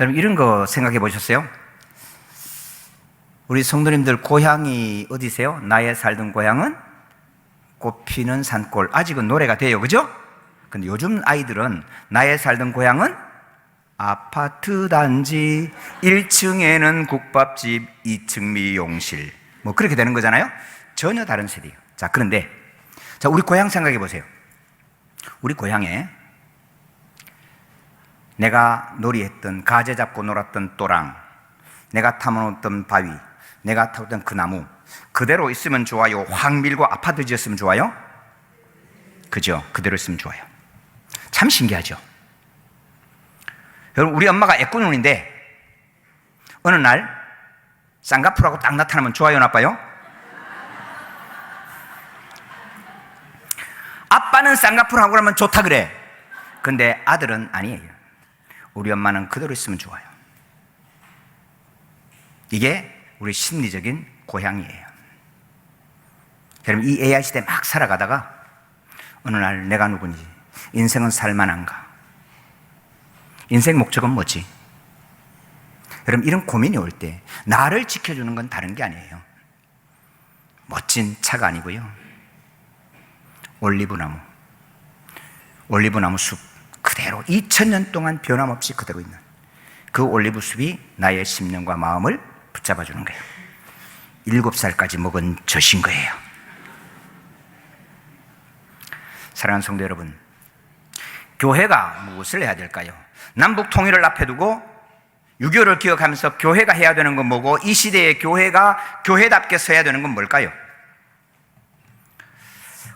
여러분 이런 거 생각해 보셨어요? 우리 성도님들 고향이 어디세요? 나의 살던 고향은 꽃피는 산골. 아직은 노래가 돼요, 그죠? 근데 요즘 아이들은 나의 살던 고향은 아파트 단지 1층에는 국밥집 2층 미용실 뭐 그렇게 되는 거잖아요. 전혀 다른 세대예요. 자, 그런데 자, 우리 고향 생각해 보세요. 우리 고향에 내가 놀이했던 가재 잡고 놀았던 또랑 내가 탐험했던 바위, 내가 타던 그 나무 그대로 있으면 좋아요? 확 밀고 아파트 지었으면 좋아요? 그죠? 그대로 있으면 좋아요. 참 신기하죠? 여러분, 우리 엄마가 애꾸눈인데 어느 날 쌍꺼풀하고 딱 나타나면 좋아요, 나빠요? 아빠는 쌍꺼풀하고 그러면 좋다 그래. 근데 아들은 아니에요. 우리 엄마는 그대로 있으면 좋아요. 이게 우리 심리적인 고향이에요. 여러분, 이 AI 시대 막 살아가다가 어느 날 내가 누구니? 인생은 살만한가? 인생 목적은 뭐지? 여러분, 이런 고민이 올 때 나를 지켜주는 건 다른 게 아니에요. 멋진 차가 아니고요, 올리브나무 숲 그대로 2000년 동안 변함없이 그대로 있는 그 올리브 숲이 나의 심령과 마음을 붙잡아 주는 거예요. 7살까지 먹은 젖인 거예요. 사랑하는 성도 여러분, 교회가 무엇을 해야 될까요? 남북 통일을 앞에 두고 6.25를 기억하면서 교회가 해야 되는 건 뭐고, 이 시대의 교회가 교회답게 서야 되는 건 뭘까요?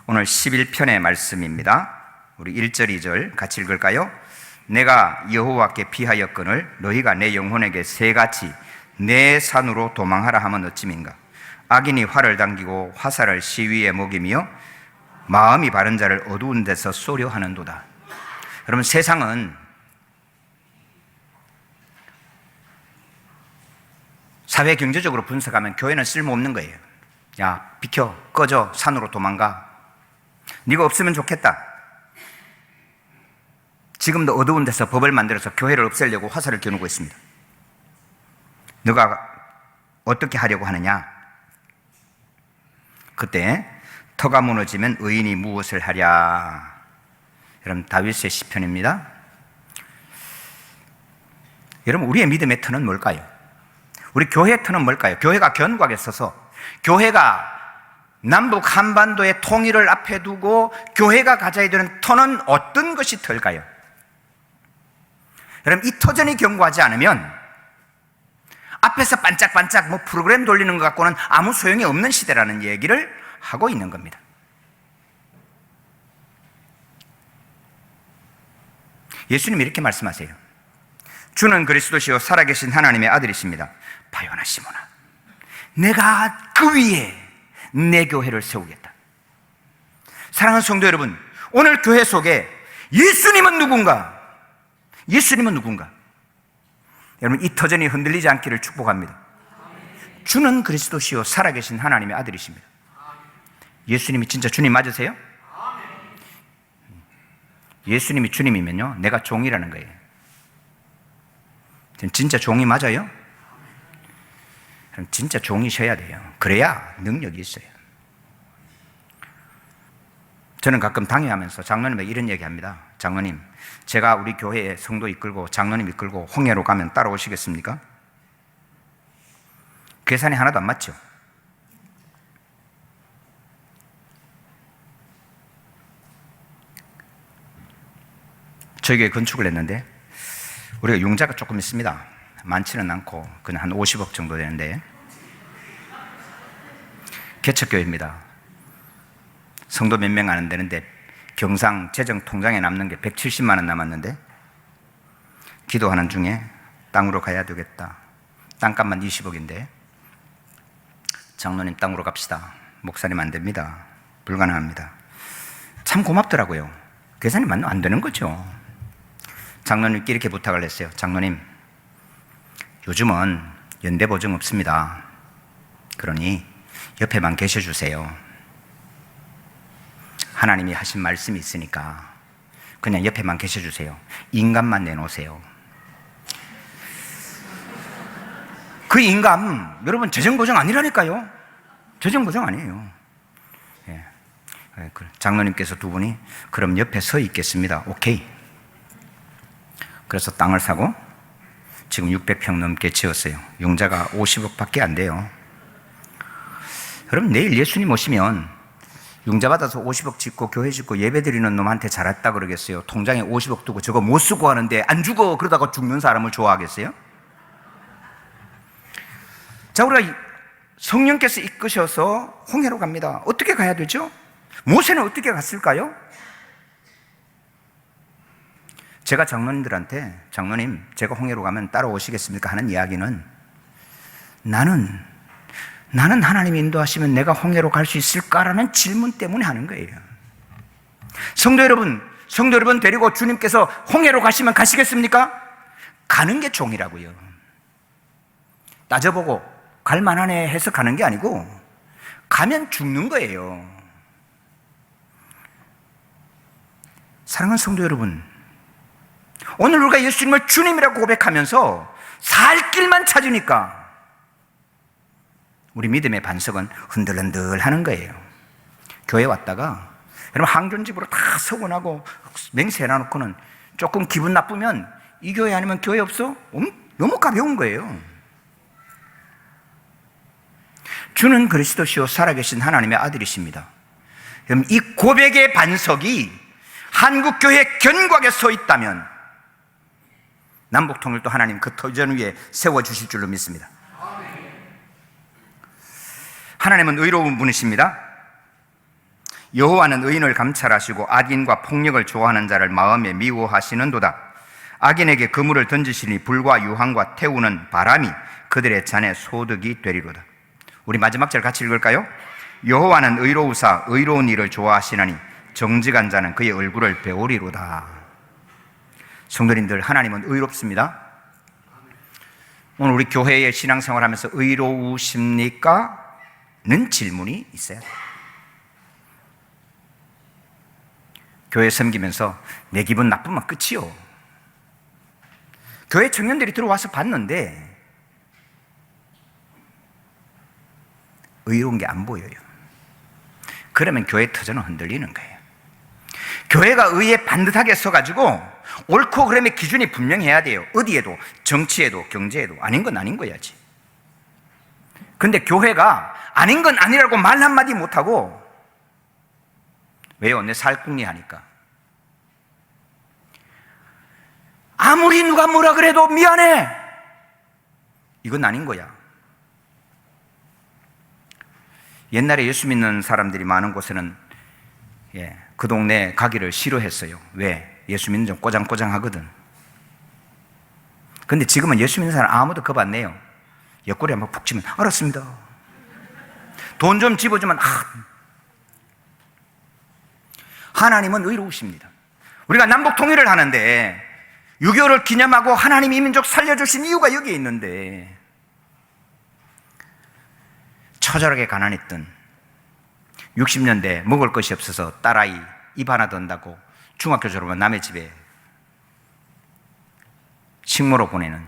오늘 11편의 말씀입니다. 우리 1절, 2절 같이 읽을까요? 내가 여호와께 피하였거늘 너희가 내 영혼에게 새같이 내 산으로 도망하라 하면 어찌민가? 악인이 활을 당기고 화살을 시위에 먹이며 마음이 바른 자를 어두운 데서 쏘려 하는도다. 여러분, 세상은 사회 경제적으로 분석하면 교회는 쓸모없는 거예요. 야, 비켜, 꺼져, 산으로 도망가. 네가 없으면 좋겠다. 지금도 어두운 데서 법을 만들어서 교회를 없애려고 화살을 겨누고 있습니다. 너가 어떻게 하려고 하느냐? 그때 터가 무너지면 의인이 무엇을 하랴? 여러분, 다윗의 시편입니다. 여러분, 우리의 믿음의 터는 뭘까요? 우리 교회의 터는 뭘까요? 교회가 견고하게 서서, 교회가 남북 한반도의 통일을 앞에 두고 교회가 가져야 되는 터는 어떤 것이 터일까요? 여러분, 이 터전이 견고하지 않으면 앞에서 반짝반짝 뭐 프로그램 돌리는 것 갖고는 아무 소용이 없는 시대라는 얘기를 하고 있는 겁니다. 예수님이 이렇게 말씀하세요. 주는 그리스도시요 살아계신 하나님의 아들이십니다. 바요나 시모나, 내가 그 위에 내 교회를 세우겠다. 사랑하는 성도 여러분, 오늘 교회 속에 예수님은 누군가? 예수님은 누군가? 여러분, 이 터전이 흔들리지 않기를 축복합니다. 주는 그리스도시요 살아계신 하나님의 아들이십니다. 예수님이 진짜 주님 맞으세요? 예수님이 주님이면요, 내가 종이라는 거예요. 진짜 종이 맞아요? 그럼 진짜 종이셔야 돼요. 그래야 능력이 있어요. 저는 가끔 당회하면서 장로님에게 이런 얘기합니다. 장로님, 제가 우리 교회에 성도 이끌고 장로님 이끌고 홍해로 가면 따라오시겠습니까? 계산이 하나도 안 맞죠? 저희 교회 건축을 했는데 우리가 융자가 조금 있습니다. 많지는 않고 그냥 한 50억 정도 되는데, 개척교회입니다. 성도 몇 명 안 되는데 경상 재정 통장에 남는 게 170만 원 남았는데, 기도하는 중에 땅으로 가야 되겠다. 땅값만 20억인데 장로님 땅으로 갑시다. 목사님 안 됩니다. 불가능합니다. 참 고맙더라고요. 계산이 맞는 안 되는 거죠. 장로님께 이렇게 부탁을 했어요. 장로님, 요즘은 연대 보증 없습니다. 그러니 옆에만 계셔주세요. 하나님이 하신 말씀이 있으니까 그냥 옆에만 계셔주세요. 인감만 내놓으세요. 그 인감, 여러분, 재정보증 아니라니까요. 재정보증 아니에요. 예. 장로님께서 두 분이 그럼 옆에 서 있겠습니다. 오케이. 그래서 땅을 사고 지금 600평 넘게 지었어요. 융자가 50억 밖에 안 돼요. 여러분, 내일 예수님 오시면 융자 받아서 50억 짓고 교회 짓고 예배 드리는 놈한테 잘했다 그러겠어요? 통장에 50억 두고 저거 못 쓰고 하는데 안 죽어 그러다가 죽는 사람을 좋아하겠어요? 자, 우리가 성령께서 이끄셔서 홍해로 갑니다. 어떻게 가야 되죠? 모세는 어떻게 갔을까요? 제가 장로님들한테 장로님, 제가 홍해로 가면 따라오시겠습니까? 하는 이야기는 나는 하나님이 인도하시면 내가 홍해로 갈 수 있을까라는 질문 때문에 하는 거예요. 성도 여러분 데리고 주님께서 홍해로 가시면 가시겠습니까? 가는 게 종이라고요. 따져보고 갈 만하네 해서 가는 게 아니고 가면 죽는 거예요. 사랑하는 성도 여러분, 오늘 우리가 예수님을 주님이라고 고백하면서 살 길만 찾으니까 우리 믿음의 반석은 흔들흔들 하는 거예요. 교회 왔다가 여러분 항존집으로 다 서곤하고 맹세해놔놓고는 조금 기분 나쁘면 이 교회 아니면 교회 없어? 너무 가벼운 거예요. 주는 그리스도시요 살아계신 하나님의 아들이십니다. 그럼 이 고백의 반석이 한국교회 견고하게 서 있다면 남북통일도 하나님 그 터전 위에 세워주실 줄로 믿습니다. 하나님은 의로운 분이십니다. 여호와는 의인을 감찰하시고 악인과 폭력을 좋아하는 자를 마음에 미워하시는도다. 악인에게 그물을 던지시니 불과 유황과 태우는 바람이 그들의 잔에 소득이 되리로다. 우리 마지막 절 같이 읽을까요? 여호와는 의로우사 의로운 일을 좋아하시나니 정직한 자는 그의 얼굴을 배우리로다. 성도님들, 하나님은 의롭습니다. 오늘 우리 교회의 신앙생활하면서 의로우십니까? 는 질문이 있어요. 교회 섬기면서 내 기분 나쁘면 끝이요. 교회 청년들이 들어와서 봤는데 의로운 게 안 보여요. 그러면 교회 터전은 흔들리는 거예요. 교회가 의에 반듯하게 서가지고 옳고 그름의 기준이 분명해야 돼요. 어디에도, 정치에도, 경제에도. 아닌 건 아닌 거야지. 근데 교회가 아닌 건 아니라고 말 한마디 못하고, 왜요? 내 살궁리 하니까. 아무리 누가 뭐라 그래도 미안해! 이건 아닌 거야. 옛날에 예수 믿는 사람들이 많은 곳에는 그 동네 가기를 싫어했어요. 왜? 예수 믿는 좀 꼬장꼬장 하거든. 근데 지금은 예수 믿는 사람 아무도 겁 안 내요. 옆구리 한번 푹 치면 알았습니다. 돈 좀 집어주면 하나님은 의로우십니다. 우리가 남북 통일을 하는데 6.25를 기념하고 하나님이 이 민족 살려주신 이유가 여기에 있는데, 처절하게 가난했던 60년대 먹을 것이 없어서 딸아이 입 하나 던다고 중학교 졸업한 남의 집에 식모로 보내는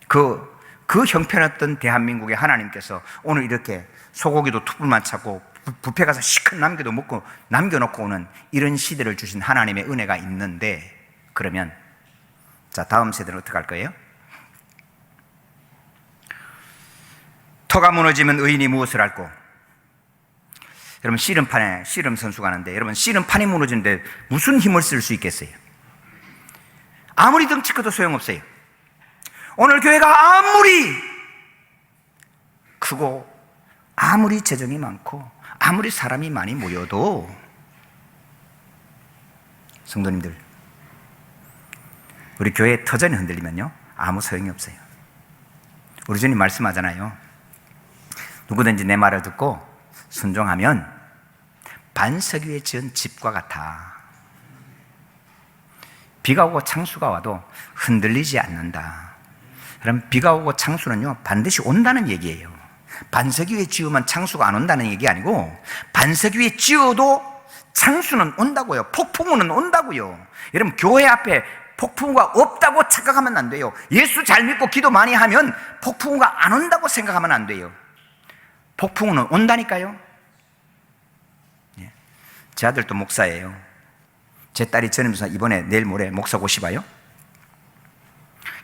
그 형편없던 대한민국에 하나님께서 오늘 이렇게 소고기도 툭불만 찾고 뷔페 가서 시큰 남겨놓고 오는 이런 시대를 주신 하나님의 은혜가 있는데, 그러면 자, 다음 세대는 어떻게 할 거예요? 터가 무너지면 의인이 무엇을 할꼬? 여러분, 씨름 선수가 하는데, 여러분, 씨름판이 무너지는데 무슨 힘을 쓸 수 있겠어요? 아무리 덩치 커도 소용없어요. 오늘 교회가 아무리 크고 아무리 재정이 많고 아무리 사람이 많이 모여도, 성도님들, 우리 교회의 터전이 흔들리면요 아무 소용이 없어요. 우리 주님 말씀하잖아요. 누구든지 내 말을 듣고 순종하면 반석 위에 지은 집과 같아. 비가 오고 창수가 와도 흔들리지 않는다. 그럼 비가 오고 창수는요 반드시 온다는 얘기예요. 반석 위에 지으면 창수가 안 온다는 얘기 아니고, 반석 위에 지어도 창수는 온다고요. 폭풍우는 온다고요. 여러분, 교회 앞에 폭풍우가 없다고 착각하면 안 돼요. 예수 잘 믿고 기도 많이 하면 폭풍우가 안 온다고 생각하면 안 돼요. 폭풍우는 온다니까요. 제 아들도 목사예요. 제 딸이 전임사 이번에 내일 모레 목사고 싶어요.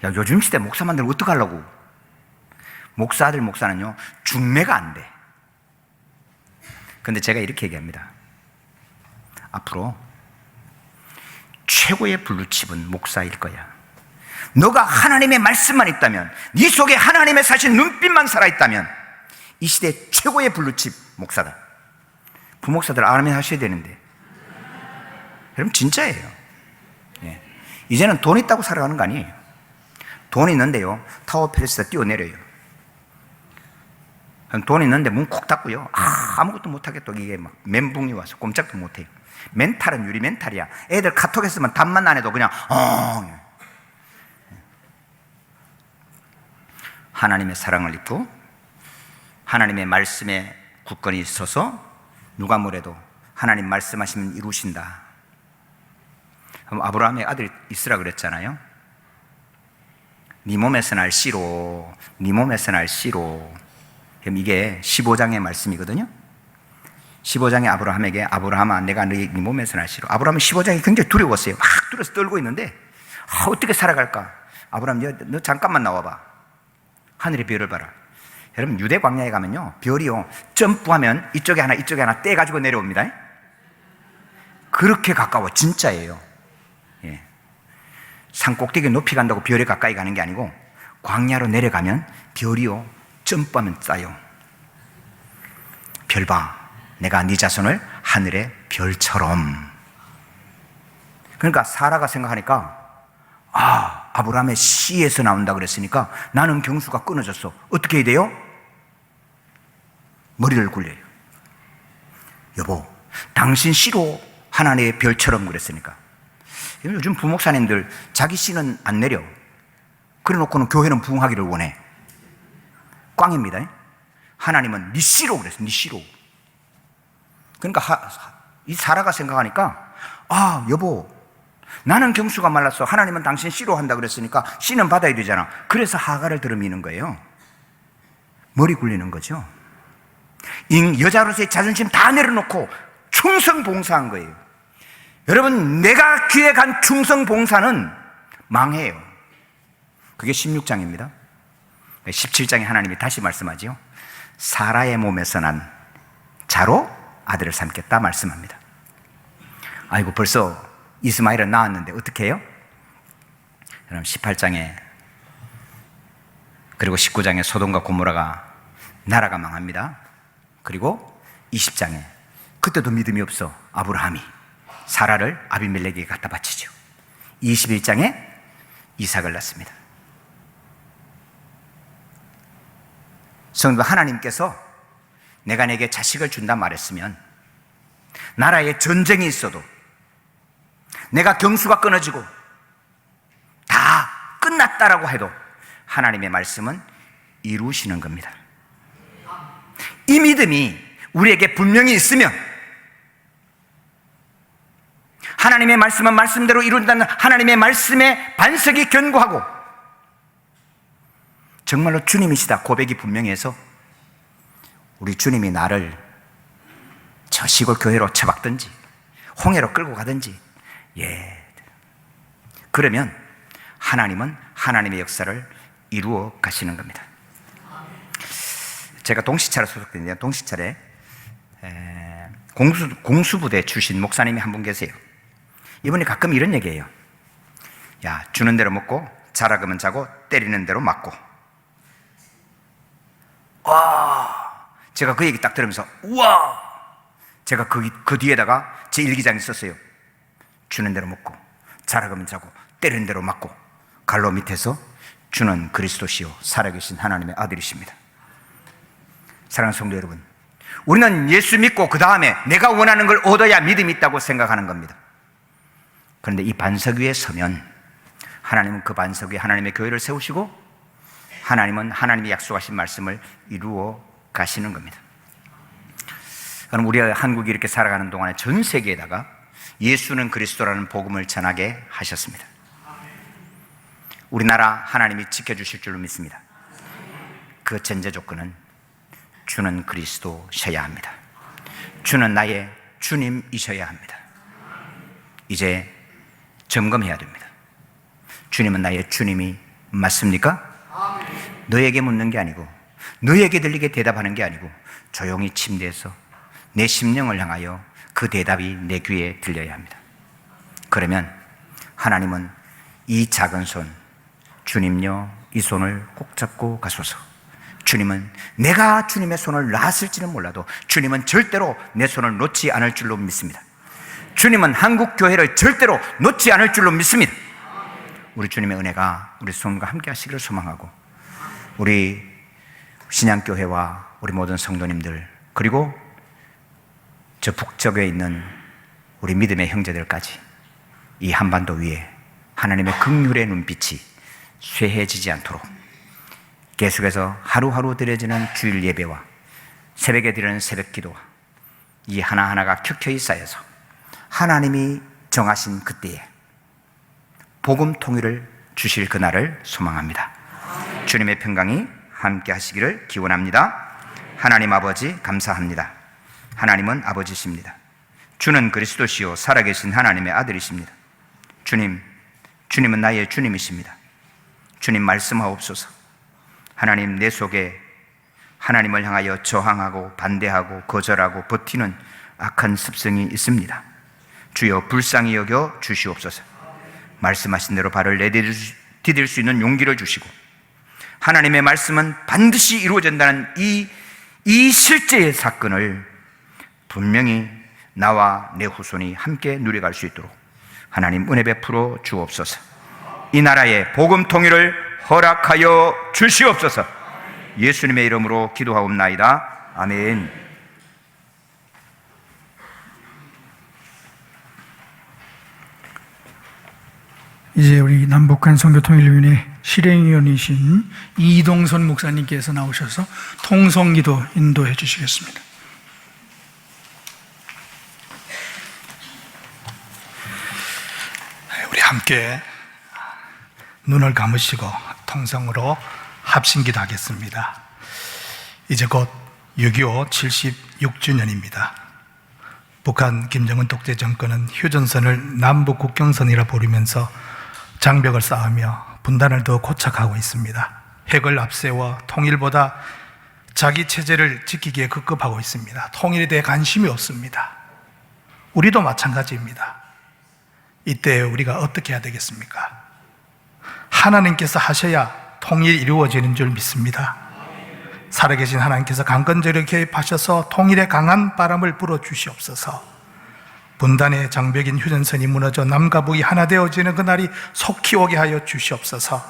야, 요즘 시대 목사 만들면 어떡하려고? 목사 아들 목사는요 중매가 안 돼. 근데 제가 이렇게 얘기합니다. 앞으로 최고의 블루칩은 목사일 거야. 너가 하나님의 말씀만 있다면, 네 속에 하나님의 사신 눈빛만 살아있다면 이 시대 최고의 블루칩 목사다. 부목사들 아멘 하셔야 되는데, 여러분 진짜예요. 예. 이제는 돈 있다고 살아가는 거 아니에요. 돈 있는데요, 타워 팰리스에서 뛰어내려요. 돈 있는데 문 콕 닫고요, 아무것도 못하겠다. 이게 막 멘붕이 와서 꼼짝도 못해요. 멘탈은 유리 멘탈이야. 애들 카톡 했으면 답만 안 해도 그냥 하나님의 사랑을 입고 하나님의 말씀에 굳건히 서서 누가 뭐래도 하나님 말씀하시면 이루신다. 아브라함의 아들 있으라 그랬잖아요. 네 몸에서 날 씨로, 네 몸에서 날 씨로. 이게 15장의 말씀이거든요. 15장의 아브라함에게, 아브라함아 내가 네 몸에서 날 씨로. 아브라함은 15장이 굉장히 두려웠어요. 막 두려워서 떨고 있는데 어떻게 살아갈까? 아브라함 너 잠깐만 나와봐. 하늘의 별을 봐라. 여러분 유대 광야에 가면요, 별이요 점프하면 이쪽에 하나 이쪽에 하나 떼가지고 내려옵니다. 그렇게 가까워. 진짜예요. 예. 산 꼭대기 높이 간다고 별에 가까이 가는 게 아니고, 광야로 내려가면 별이요 점프하면 쌓여. 별 봐, 내가 네 자손을 하늘의 별처럼. 그러니까 사라가 생각하니까, 아브라함의 씨에서 나온다 그랬으니까 나는 경수가 끊어졌어. 어떻게 해야 돼요? 머리를 굴려요. 여보, 당신 씨로 하나님의 별처럼 그랬으니까. 요즘 부목사님들 자기 씨는 안 내려. 그래 놓고는 교회는 부흥하기를 원해. 꽝입니다. 하나님은 네 씨로 그랬어. 네 씨로. 그러니까 이 사라가 생각하니까, 여보, 나는 경수가 말랐어. 하나님은 당신 씨로 한다 그랬으니까 씨는 받아야 되잖아. 그래서 하가를 들어미는 거예요. 머리 굴리는 거죠. 여자로서의 자존심 다 내려놓고 충성 봉사한 거예요. 여러분, 내가 기획한 충성 봉사는 망해요. 그게 16장입니다. 17장에 하나님이 다시 말씀하지요. 사라의 몸에서 난 자로 아들을 삼겠다 말씀합니다. 아이고, 벌써 이스마엘은 낳았는데 어떻게 해요? 여러분 18장에 그리고 19장에 소돔과 고모라가 나라가 망합니다. 그리고 20장에 그때도 믿음이 없어 아브라함이 사라를 아비멜렉에게 갖다 바치죠. 21장에 이삭을 낳습니다. 성도, 하나님께서 내가 내게 자식을 준다 말했으면, 나라에 전쟁이 있어도, 내가 경수가 끊어지고 다 끝났다라고 해도 하나님의 말씀은 이루시는 겁니다. 이 믿음이 우리에게 분명히 있으면, 하나님의 말씀은 말씀대로 이룬다는 하나님의 말씀의 반석이 견고하고 정말로 주님이시다 고백이 분명해서 우리 주님이 나를 저 시골 교회로 처박든지 홍해로 끌고 가든지, 그러면 하나님은 하나님의 역사를 이루어 가시는 겁니다. 제가 동시찰에 소속된데요, 동시찰에 공수부대 출신 목사님이 한 분 계세요. 이분이 가끔 이런 얘기해요. 야, 주는 대로 먹고 자라그면 자고 때리는 대로 맞고. 제가 그 얘기 딱 들으면서 우와! 제가 그 뒤에다가 제 일기장에 썼어요. 주는 대로 먹고 자라그면 자고 때리는 대로 맞고 갈로 밑에서 주는 그리스도시요 살아계신 하나님의 아들이십니다. 사랑하는 성도 여러분, 우리는 예수 믿고 그 다음에 내가 원하는 걸 얻어야 믿음이 있다고 생각하는 겁니다. 그런데 이 반석 위에 서면 하나님은 그 반석 위에 하나님의 교회를 세우시고 하나님은 하나님이 약속하신 말씀을 이루어 가시는 겁니다. 그럼 우리 한국이 이렇게 살아가는 동안에 전 세계에다가 예수는 그리스도라는 복음을 전하게 하셨습니다. 우리나라 하나님이 지켜주실 줄로 믿습니다. 그 전제 조건은 주는 그리스도셔야 합니다. 주는 나의 주님이셔야 합니다. 이제 점검해야 됩니다. 주님은 나의 주님이 맞습니까? 너에게 묻는 게 아니고, 너에게 들리게 대답하는 게 아니고, 조용히 침대에서 내 심령을 향하여 그 대답이 내 귀에 들려야 합니다. 그러면 하나님은 이 작은 손, 주님요, 이 손을 꼭 잡고 가소서. 주님은 내가 주님의 손을 놨을지는 몰라도 주님은 절대로 내 손을 놓지 않을 줄로 믿습니다. 주님은 한국교회를 절대로 놓지 않을 줄로 믿습니다. 우리 주님의 은혜가 우리 손과 함께 하시기를 소망하고, 우리 신양교회와 우리 모든 성도님들, 그리고 저 북쪽에 있는 우리 믿음의 형제들까지 이 한반도 위에 하나님의 긍휼의 눈빛이 쇠해지지 않도록 계속해서 하루하루 드려지는 주일 예배와 새벽에 드리는 새벽 기도와 이 하나하나가 켜켜이 쌓여서 하나님이 정하신 그때에 복음 통일을 주실 그날을 소망합니다. 주님의 평강이 함께 하시기를 기원합니다. 하나님 아버지 감사합니다. 하나님은 아버지십니다. 주는 그리스도시요 살아계신 하나님의 아들이십니다. 주님은 나의 주님이십니다. 주님 말씀하옵소서. 하나님, 내 속에 하나님을 향하여 저항하고 반대하고 거절하고 버티는 악한 습성이 있습니다. 주여 불쌍히 여겨 주시옵소서. 말씀하신 대로 발을 내디딜 수 있는 용기를 주시고, 하나님의 말씀은 반드시 이루어진다는 이 실제의 사건을 분명히 나와 내 후손이 함께 누려갈 수 있도록 하나님 은혜 베풀어 주옵소서. 이 나라의 복음 통일을 허락하여 주시옵소서. 예수님의 이름으로 기도하옵나이다. 아멘. 이제 우리 남북한 선교통일위원회 실행위원이신 이동선 목사님께서 나오셔서 통성기도 인도해 주시겠습니다. 우리 함께 눈을 감으시고 통성으로 합심기도 하겠습니다. 이제 곧 6.25 76주년입니다. 북한 김정은 독재 정권은 휴전선을 남북 국경선이라 부르면서 장벽을 쌓으며 분단을 더 고착하고 있습니다. 핵을 앞세워 통일보다 자기 체제를 지키기에 급급하고 있습니다. 통일에 대해 관심이 없습니다. 우리도 마찬가지입니다. 이때 우리가 어떻게 해야 되겠습니까? 하나님께서 하셔야 통일이 이루어지는 줄 믿습니다. 살아계신 하나님께서 강건적으로 개입하셔서 통일의 강한 바람을 불어주시옵소서. 분단의 장벽인 휴전선이 무너져 남과 북이 하나 되어지는 그날이 속히 오게 하여 주시옵소서.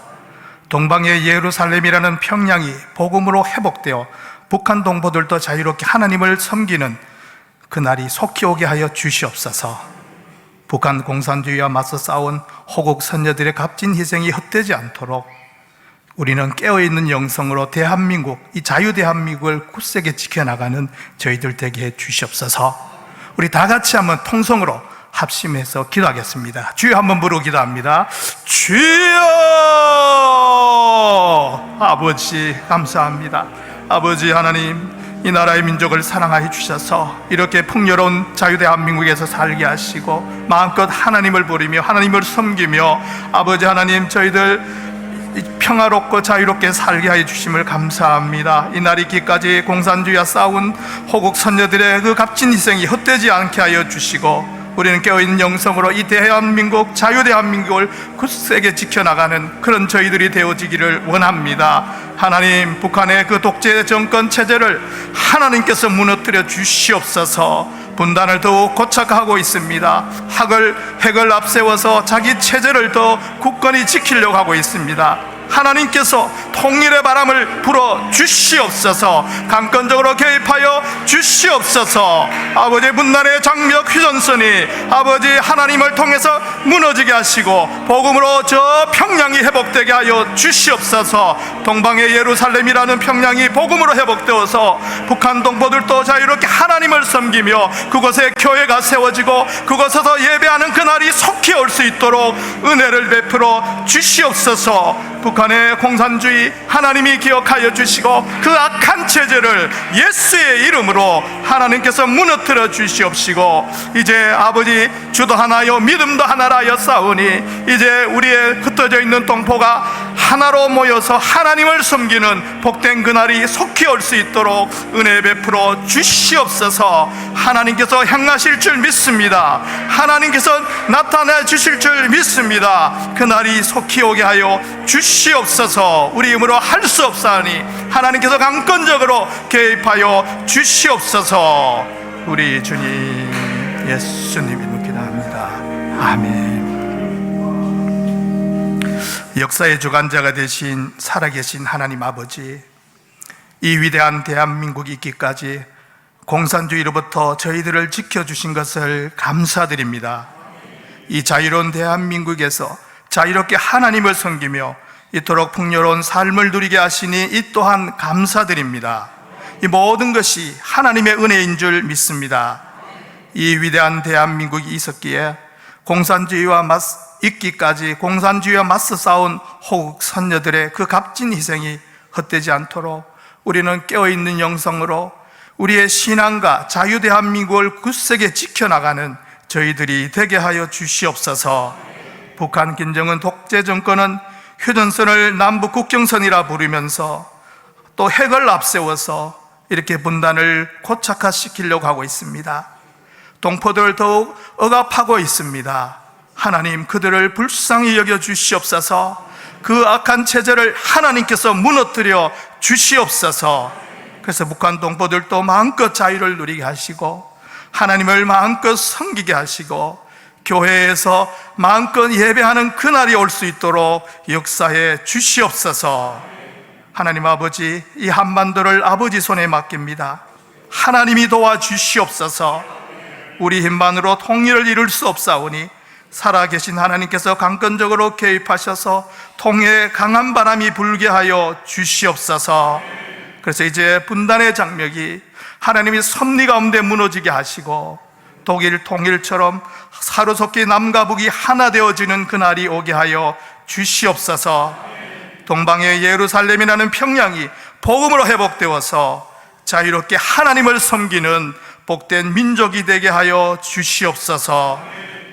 동방의 예루살렘이라는 평양이 복음으로 회복되어 북한 동포들도 자유롭게 하나님을 섬기는 그날이 속히 오게 하여 주시옵소서. 북한 공산주의와 맞서 싸운 호국 선녀들의 값진 희생이 헛되지 않도록 우리는 깨어있는 영성으로 대한민국, 이 자유대한민국을 굳세게 지켜나가는 저희들 되게 해 주시옵소서. 우리 다 같이 한번 통성으로 합심해서 기도하겠습니다. 주여 한번 부르고 기도합니다. 주여! 아버지 감사합니다. 아버지 하나님, 이 나라의 민족을 사랑하여 주셔서 이렇게 풍요로운 자유대한민국에서 살게 하시고 마음껏 하나님을 부르며 하나님을 섬기며 아버지 하나님 저희들 평화롭고 자유롭게 살게 하여 주심을 감사합니다. 이 날 있기까지 공산주의와 싸운 호국 선녀들의 그 값진 희생이 헛되지 않게 하여 주시고 우리는 깨어있는 영성으로 이 대한민국, 자유대한민국을 굳세게 지켜나가는 그런 저희들이 되어지기를 원합니다. 하나님, 북한의 그 독재 정권 체제를 하나님께서 무너뜨려 주시옵소서. 분단을 더욱 고착하고 있습니다. 핵을 앞세워서 자기 체제를 더 굳건히 지키려고 하고 있습니다. 하나님께서 통일의 바람을 불어 주시옵소서. 강건적으로 개입하여 주시옵소서. 아버지, 분단의 장벽 휴전선이 아버지 하나님을 통해서 무너지게 하시고 복음으로 저 평양이 회복되게 하여 주시옵소서. 동방의 예루살렘이라는 평양이 복음으로 회복되어서 북한 동포들도 자유롭게 하나님을 섬기며 그곳에 교회가 세워지고 그곳에서 예배하는 그날이 속히 올 수 있도록 은혜를 베풀어 주시옵소서. 북한의 공산주의 하나님이 기억하여 주시고 그 악한 체제를 예수의 이름으로 하나님께서 무너뜨려 주시옵시고 이제 아버지 주도 하나요 믿음도 하나라 하여 싸우니 이제 우리의 흩어져 있는 동포가 하나로 모여서 하나님을 섬기는 복된 그날이 속히 올 수 있도록 은혜 베풀어 주시옵소서. 하나님께서 향하실 줄 믿습니다. 하나님께서 나타나 주실 줄 믿습니다. 그날이 속히 오게 하여 주시옵소서. 우리 힘으로 할 수 없사오니 하나님께서 강권적으로 개입하여 주시옵소서. 우리 주님 예수님 이름으로 기도합니다. 아멘. 역사의 주관자가 되신 살아계신 하나님 아버지, 이 위대한 대한민국이 있기까지 공산주의로부터 저희들을 지켜주신 것을 감사드립니다. 이 자유로운 대한민국에서 자유롭게 하나님을 섬기며 이토록 풍요로운 삶을 누리게 하시니 이 또한 감사드립니다. 이 모든 것이 하나님의 은혜인 줄 믿습니다. 이 위대한 대한민국이 있었기에 공산주의와 있기까지 공산주의와 맞서 싸운 호국 선녀들의 그 값진 희생이 헛되지 않도록 우리는 깨어있는 영성으로 우리의 신앙과 자유대한민국을 굳세게 지켜나가는 저희들이 되게 하여 주시옵소서. 북한 김정은 독재 정권은 휴전선을 남북 국경선이라 부르면서 또 핵을 앞세워서 이렇게 분단을 고착화시키려고 하고 있습니다. 동포들을 더욱 억압하고 있습니다. 하나님, 그들을 불쌍히 여겨 주시옵소서. 그 악한 체제를 하나님께서 무너뜨려 주시옵소서. 그래서 북한 동포들도 마음껏 자유를 누리게 하시고 하나님을 마음껏 섬기게 하시고 교회에서 마음껏 예배하는 그날이 올 수 있도록 역사해 주시옵소서. 하나님 아버지, 이 한반도를 아버지 손에 맡깁니다. 하나님이 도와주시옵소서. 우리 힘만으로 통일을 이룰 수 없사오니 살아계신 하나님께서 강권적으로 개입하셔서 통일의 강한 바람이 불게 하여 주시옵소서. 그래서 이제 분단의 장벽이 하나님이 섭리 가운데 무너지게 하시고 독일 통일처럼 하루속히 남과 북이 하나 되어지는 그날이 오게 하여 주시옵소서. 동방의 예루살렘이라는 평양이 복음으로 회복되어서 자유롭게 하나님을 섬기는 복된 민족이 되게 하여 주시옵소서.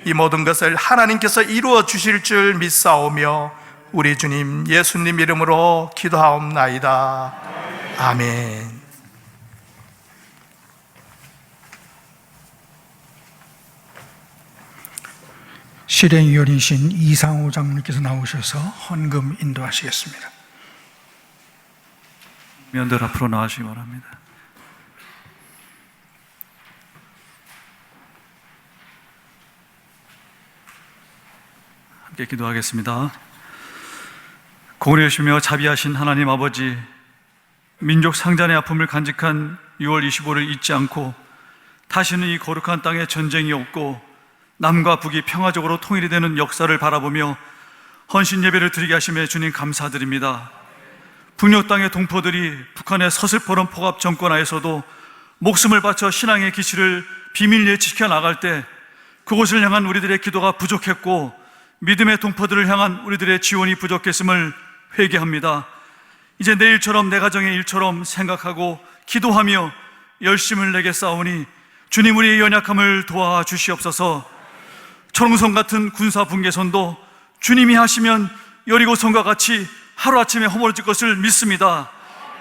이 모든 것을 하나님께서 이루어 주실 줄 믿사오며 우리 주님 예수님 이름으로 기도하옵나이다. 아멘. 실행위원이신 이상호 장로님께서 나오셔서 헌금 인도하시겠습니다. 면들 앞으로 나와주시기 바랍니다. 함께 기도하겠습니다. 고려하시며 자비하신 하나님 아버지, 민족 상잔의 아픔을 간직한 6월 25를 잊지 않고 다시는 이 거룩한 땅에 전쟁이 없고 남과 북이 평화적으로 통일이 되는 역사를 바라보며 헌신 예배를 드리게 하심에 주님 감사드립니다. 북녘 땅의 동포들이 북한의 서슬퍼런 포갑 정권하에서도 목숨을 바쳐 신앙의 기치를 비밀리에 지켜나갈 때 그곳을 향한 우리들의 기도가 부족했고 믿음의 동포들을 향한 우리들의 지원이 부족했음을 회개합니다. 이제 내일처럼 내 가정의 일처럼 생각하고 기도하며 열심을 내게 싸우니 주님 우리의 연약함을 도와주시옵소서. 초롱성 같은 군사 분계선도 주님이 하시면 여리고성과 같이 하루아침에 허물어질 것을 믿습니다.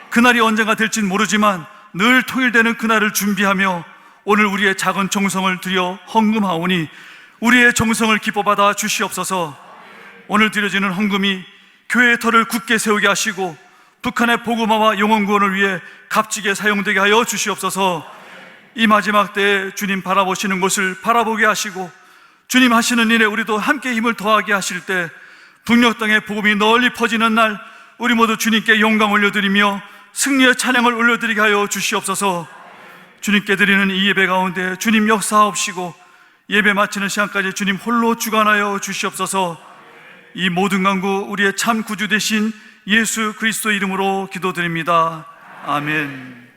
그날이 언젠가 될진 모르지만 늘 통일되는 그날을 준비하며 오늘 우리의 작은 정성을 드려 헌금하오니 우리의 정성을 기뻐받아 주시옵소서. 오늘 드려지는 헌금이 교회의 터를 굳게 세우게 하시고 북한의 복음화와 영혼구원을 위해 값지게 사용되게 하여 주시옵소서. 이 마지막 때에 주님 바라보시는 것을 바라보게 하시고 주님 하시는 일에 우리도 함께 힘을 더하게 하실 때 북녘 땅의 복음이 널리 퍼지는 날 우리 모두 주님께 영광 올려드리며 승리의 찬양을 올려드리게 하여 주시옵소서. 주님께 드리는 이 예배 가운데 주님 역사하옵시고 예배 마치는 시간까지 주님 홀로 주관하여 주시옵소서. 이 모든 간구 우리의 참 구주 되신 예수 그리스도 이름으로 기도드립니다. 아멘.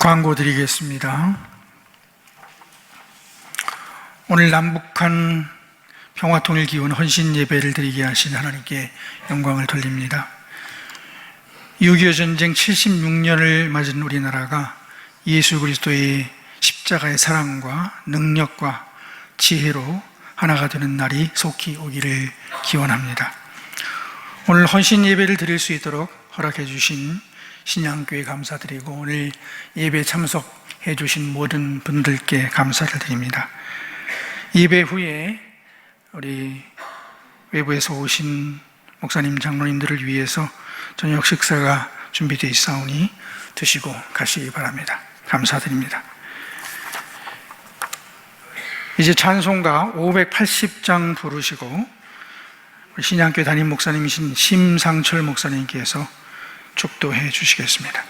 광고 드리겠습니다. 오늘 남북한 평화통일기원 헌신 예배를 드리게 하신 하나님께 영광을 돌립니다. 6.25 전쟁 76년을 맞은 우리나라가 예수 그리스도의 십자가의 사랑과 능력과 지혜로 하나가 되는 날이 속히 오기를 기원합니다. 오늘 헌신 예배를 드릴 수 있도록 허락해 주신 신양교회 감사드리고 오늘 예배 참석해 주신 모든 분들께 감사를 드립니다. 예배 후에 우리 외부에서 오신 목사님, 장로님들을 위해서 저녁 식사가 준비되어 있사오니 드시고 가시기 바랍니다. 감사드립니다. 이제 찬송가 580장 부르시고 신양교회 담임 목사님이신 심상철 목사님께서 축도해 주시겠습니다.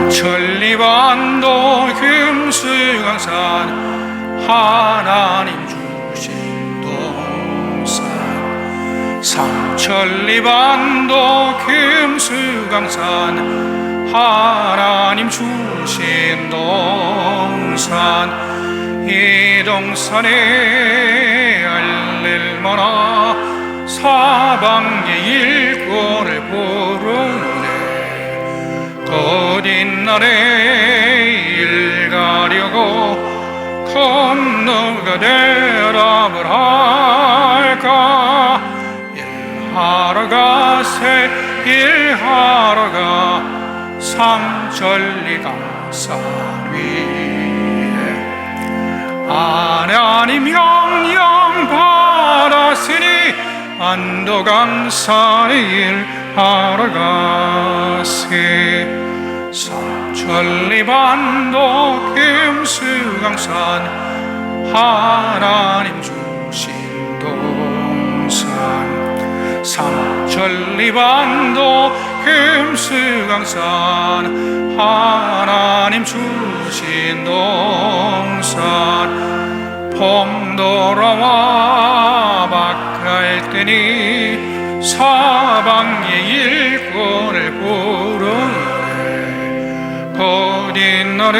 천리반도 금수강산 하나님 주신 동산 삼천리반도 금수강산 하나님 주신 동산 이 동산에 알릴만하 사방의 일꾼을 부르네 거짓날에 일 가려고 건너가 대답을 할까 일하러 가세 일하러 가 삼천리 강산 위에 하나님 영영 받았으니 안도강산에 일하러 가세 삼천리반도 금수강산 하나님 주신 동산 삼천리반도 금수강산 하나님 주신 동산 봄 돌아와 막할 때니 사방의 일꾼을 부르네 거짓날에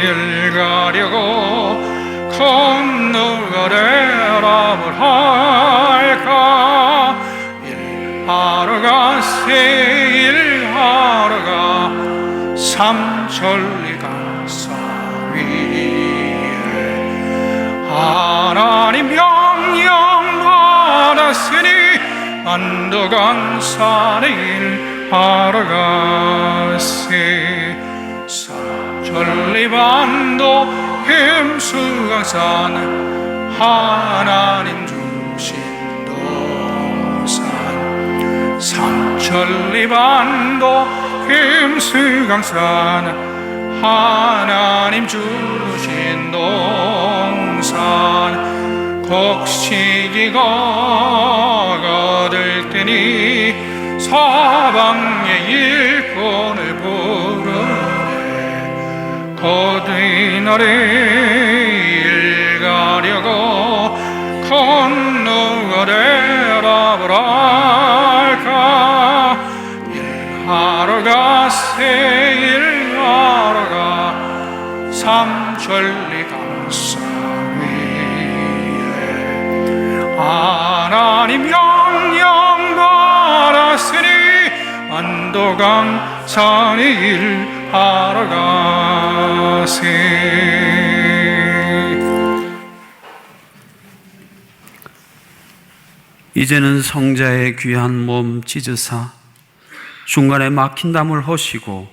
일 가려고 건너가 대답을 할까 일하러 가세 일하러 가 삼천리 강산 위에 하나님 명령 받았으니 안도강산에 일하러 가세 삼천리반도 금수강산 하나님 주신 동산 삼천리반도 금수강산 하나님 주신 동산 곡식이가 거들 때니 사방의 일꾼을 부르네 거듭날에 일 가려고 건너가 대답을 할까 일하러 가세 일하러 가 삼천리 강산 위에 하나님 영영 받았으니 안도강산에 일하러 가세 이제는 성자의 귀한 몸 찢으사 중간에 막힌 담을 허시고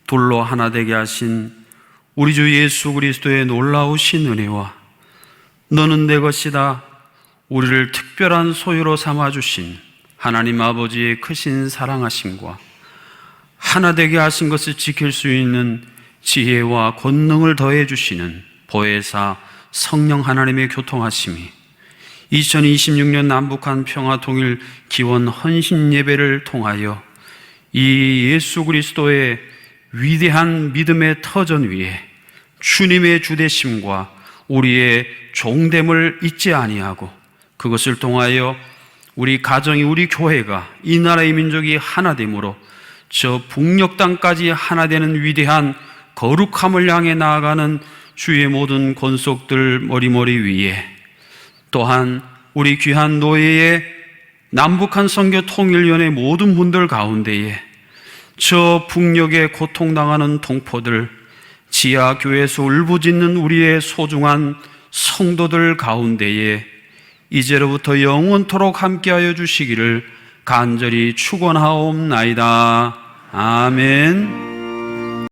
돌로 하나 되게 하신 우리 주 예수 그리스도의 놀라우신 은혜와 너는 내 것이다 우리를 특별한 소유로 삼아주신 하나님 아버지의 크신 사랑하심과 하나 되게 하신 것을 지킬 수 있는 지혜와 권능을 더해 주시는 보혜사 성령 하나님의 교통하심이 2026년 남북한 평화통일 기원 헌신 예배를 통하여 이 예수 그리스도의 위대한 믿음의 터전 위에 주님의 주대심과 우리의 종됨을 잊지 아니하고 그것을 통하여 우리 가정이, 우리 교회가, 이 나라의 민족이 하나됨으로 저 북녘 땅까지 하나 되는 위대한 거룩함을 향해 나아가는 주의 모든 권속들 머리머리 위에, 또한 우리 귀한 노예의 남북한 선교 통일위원회 모든 분들 가운데에 저 북녘에 고통당하는 동포들, 지하교회에서 울부짖는 우리의 소중한 성도들 가운데에 이제로부터 영원토록 함께하여 주시기를 간절히 축원하옵나이다. 아멘.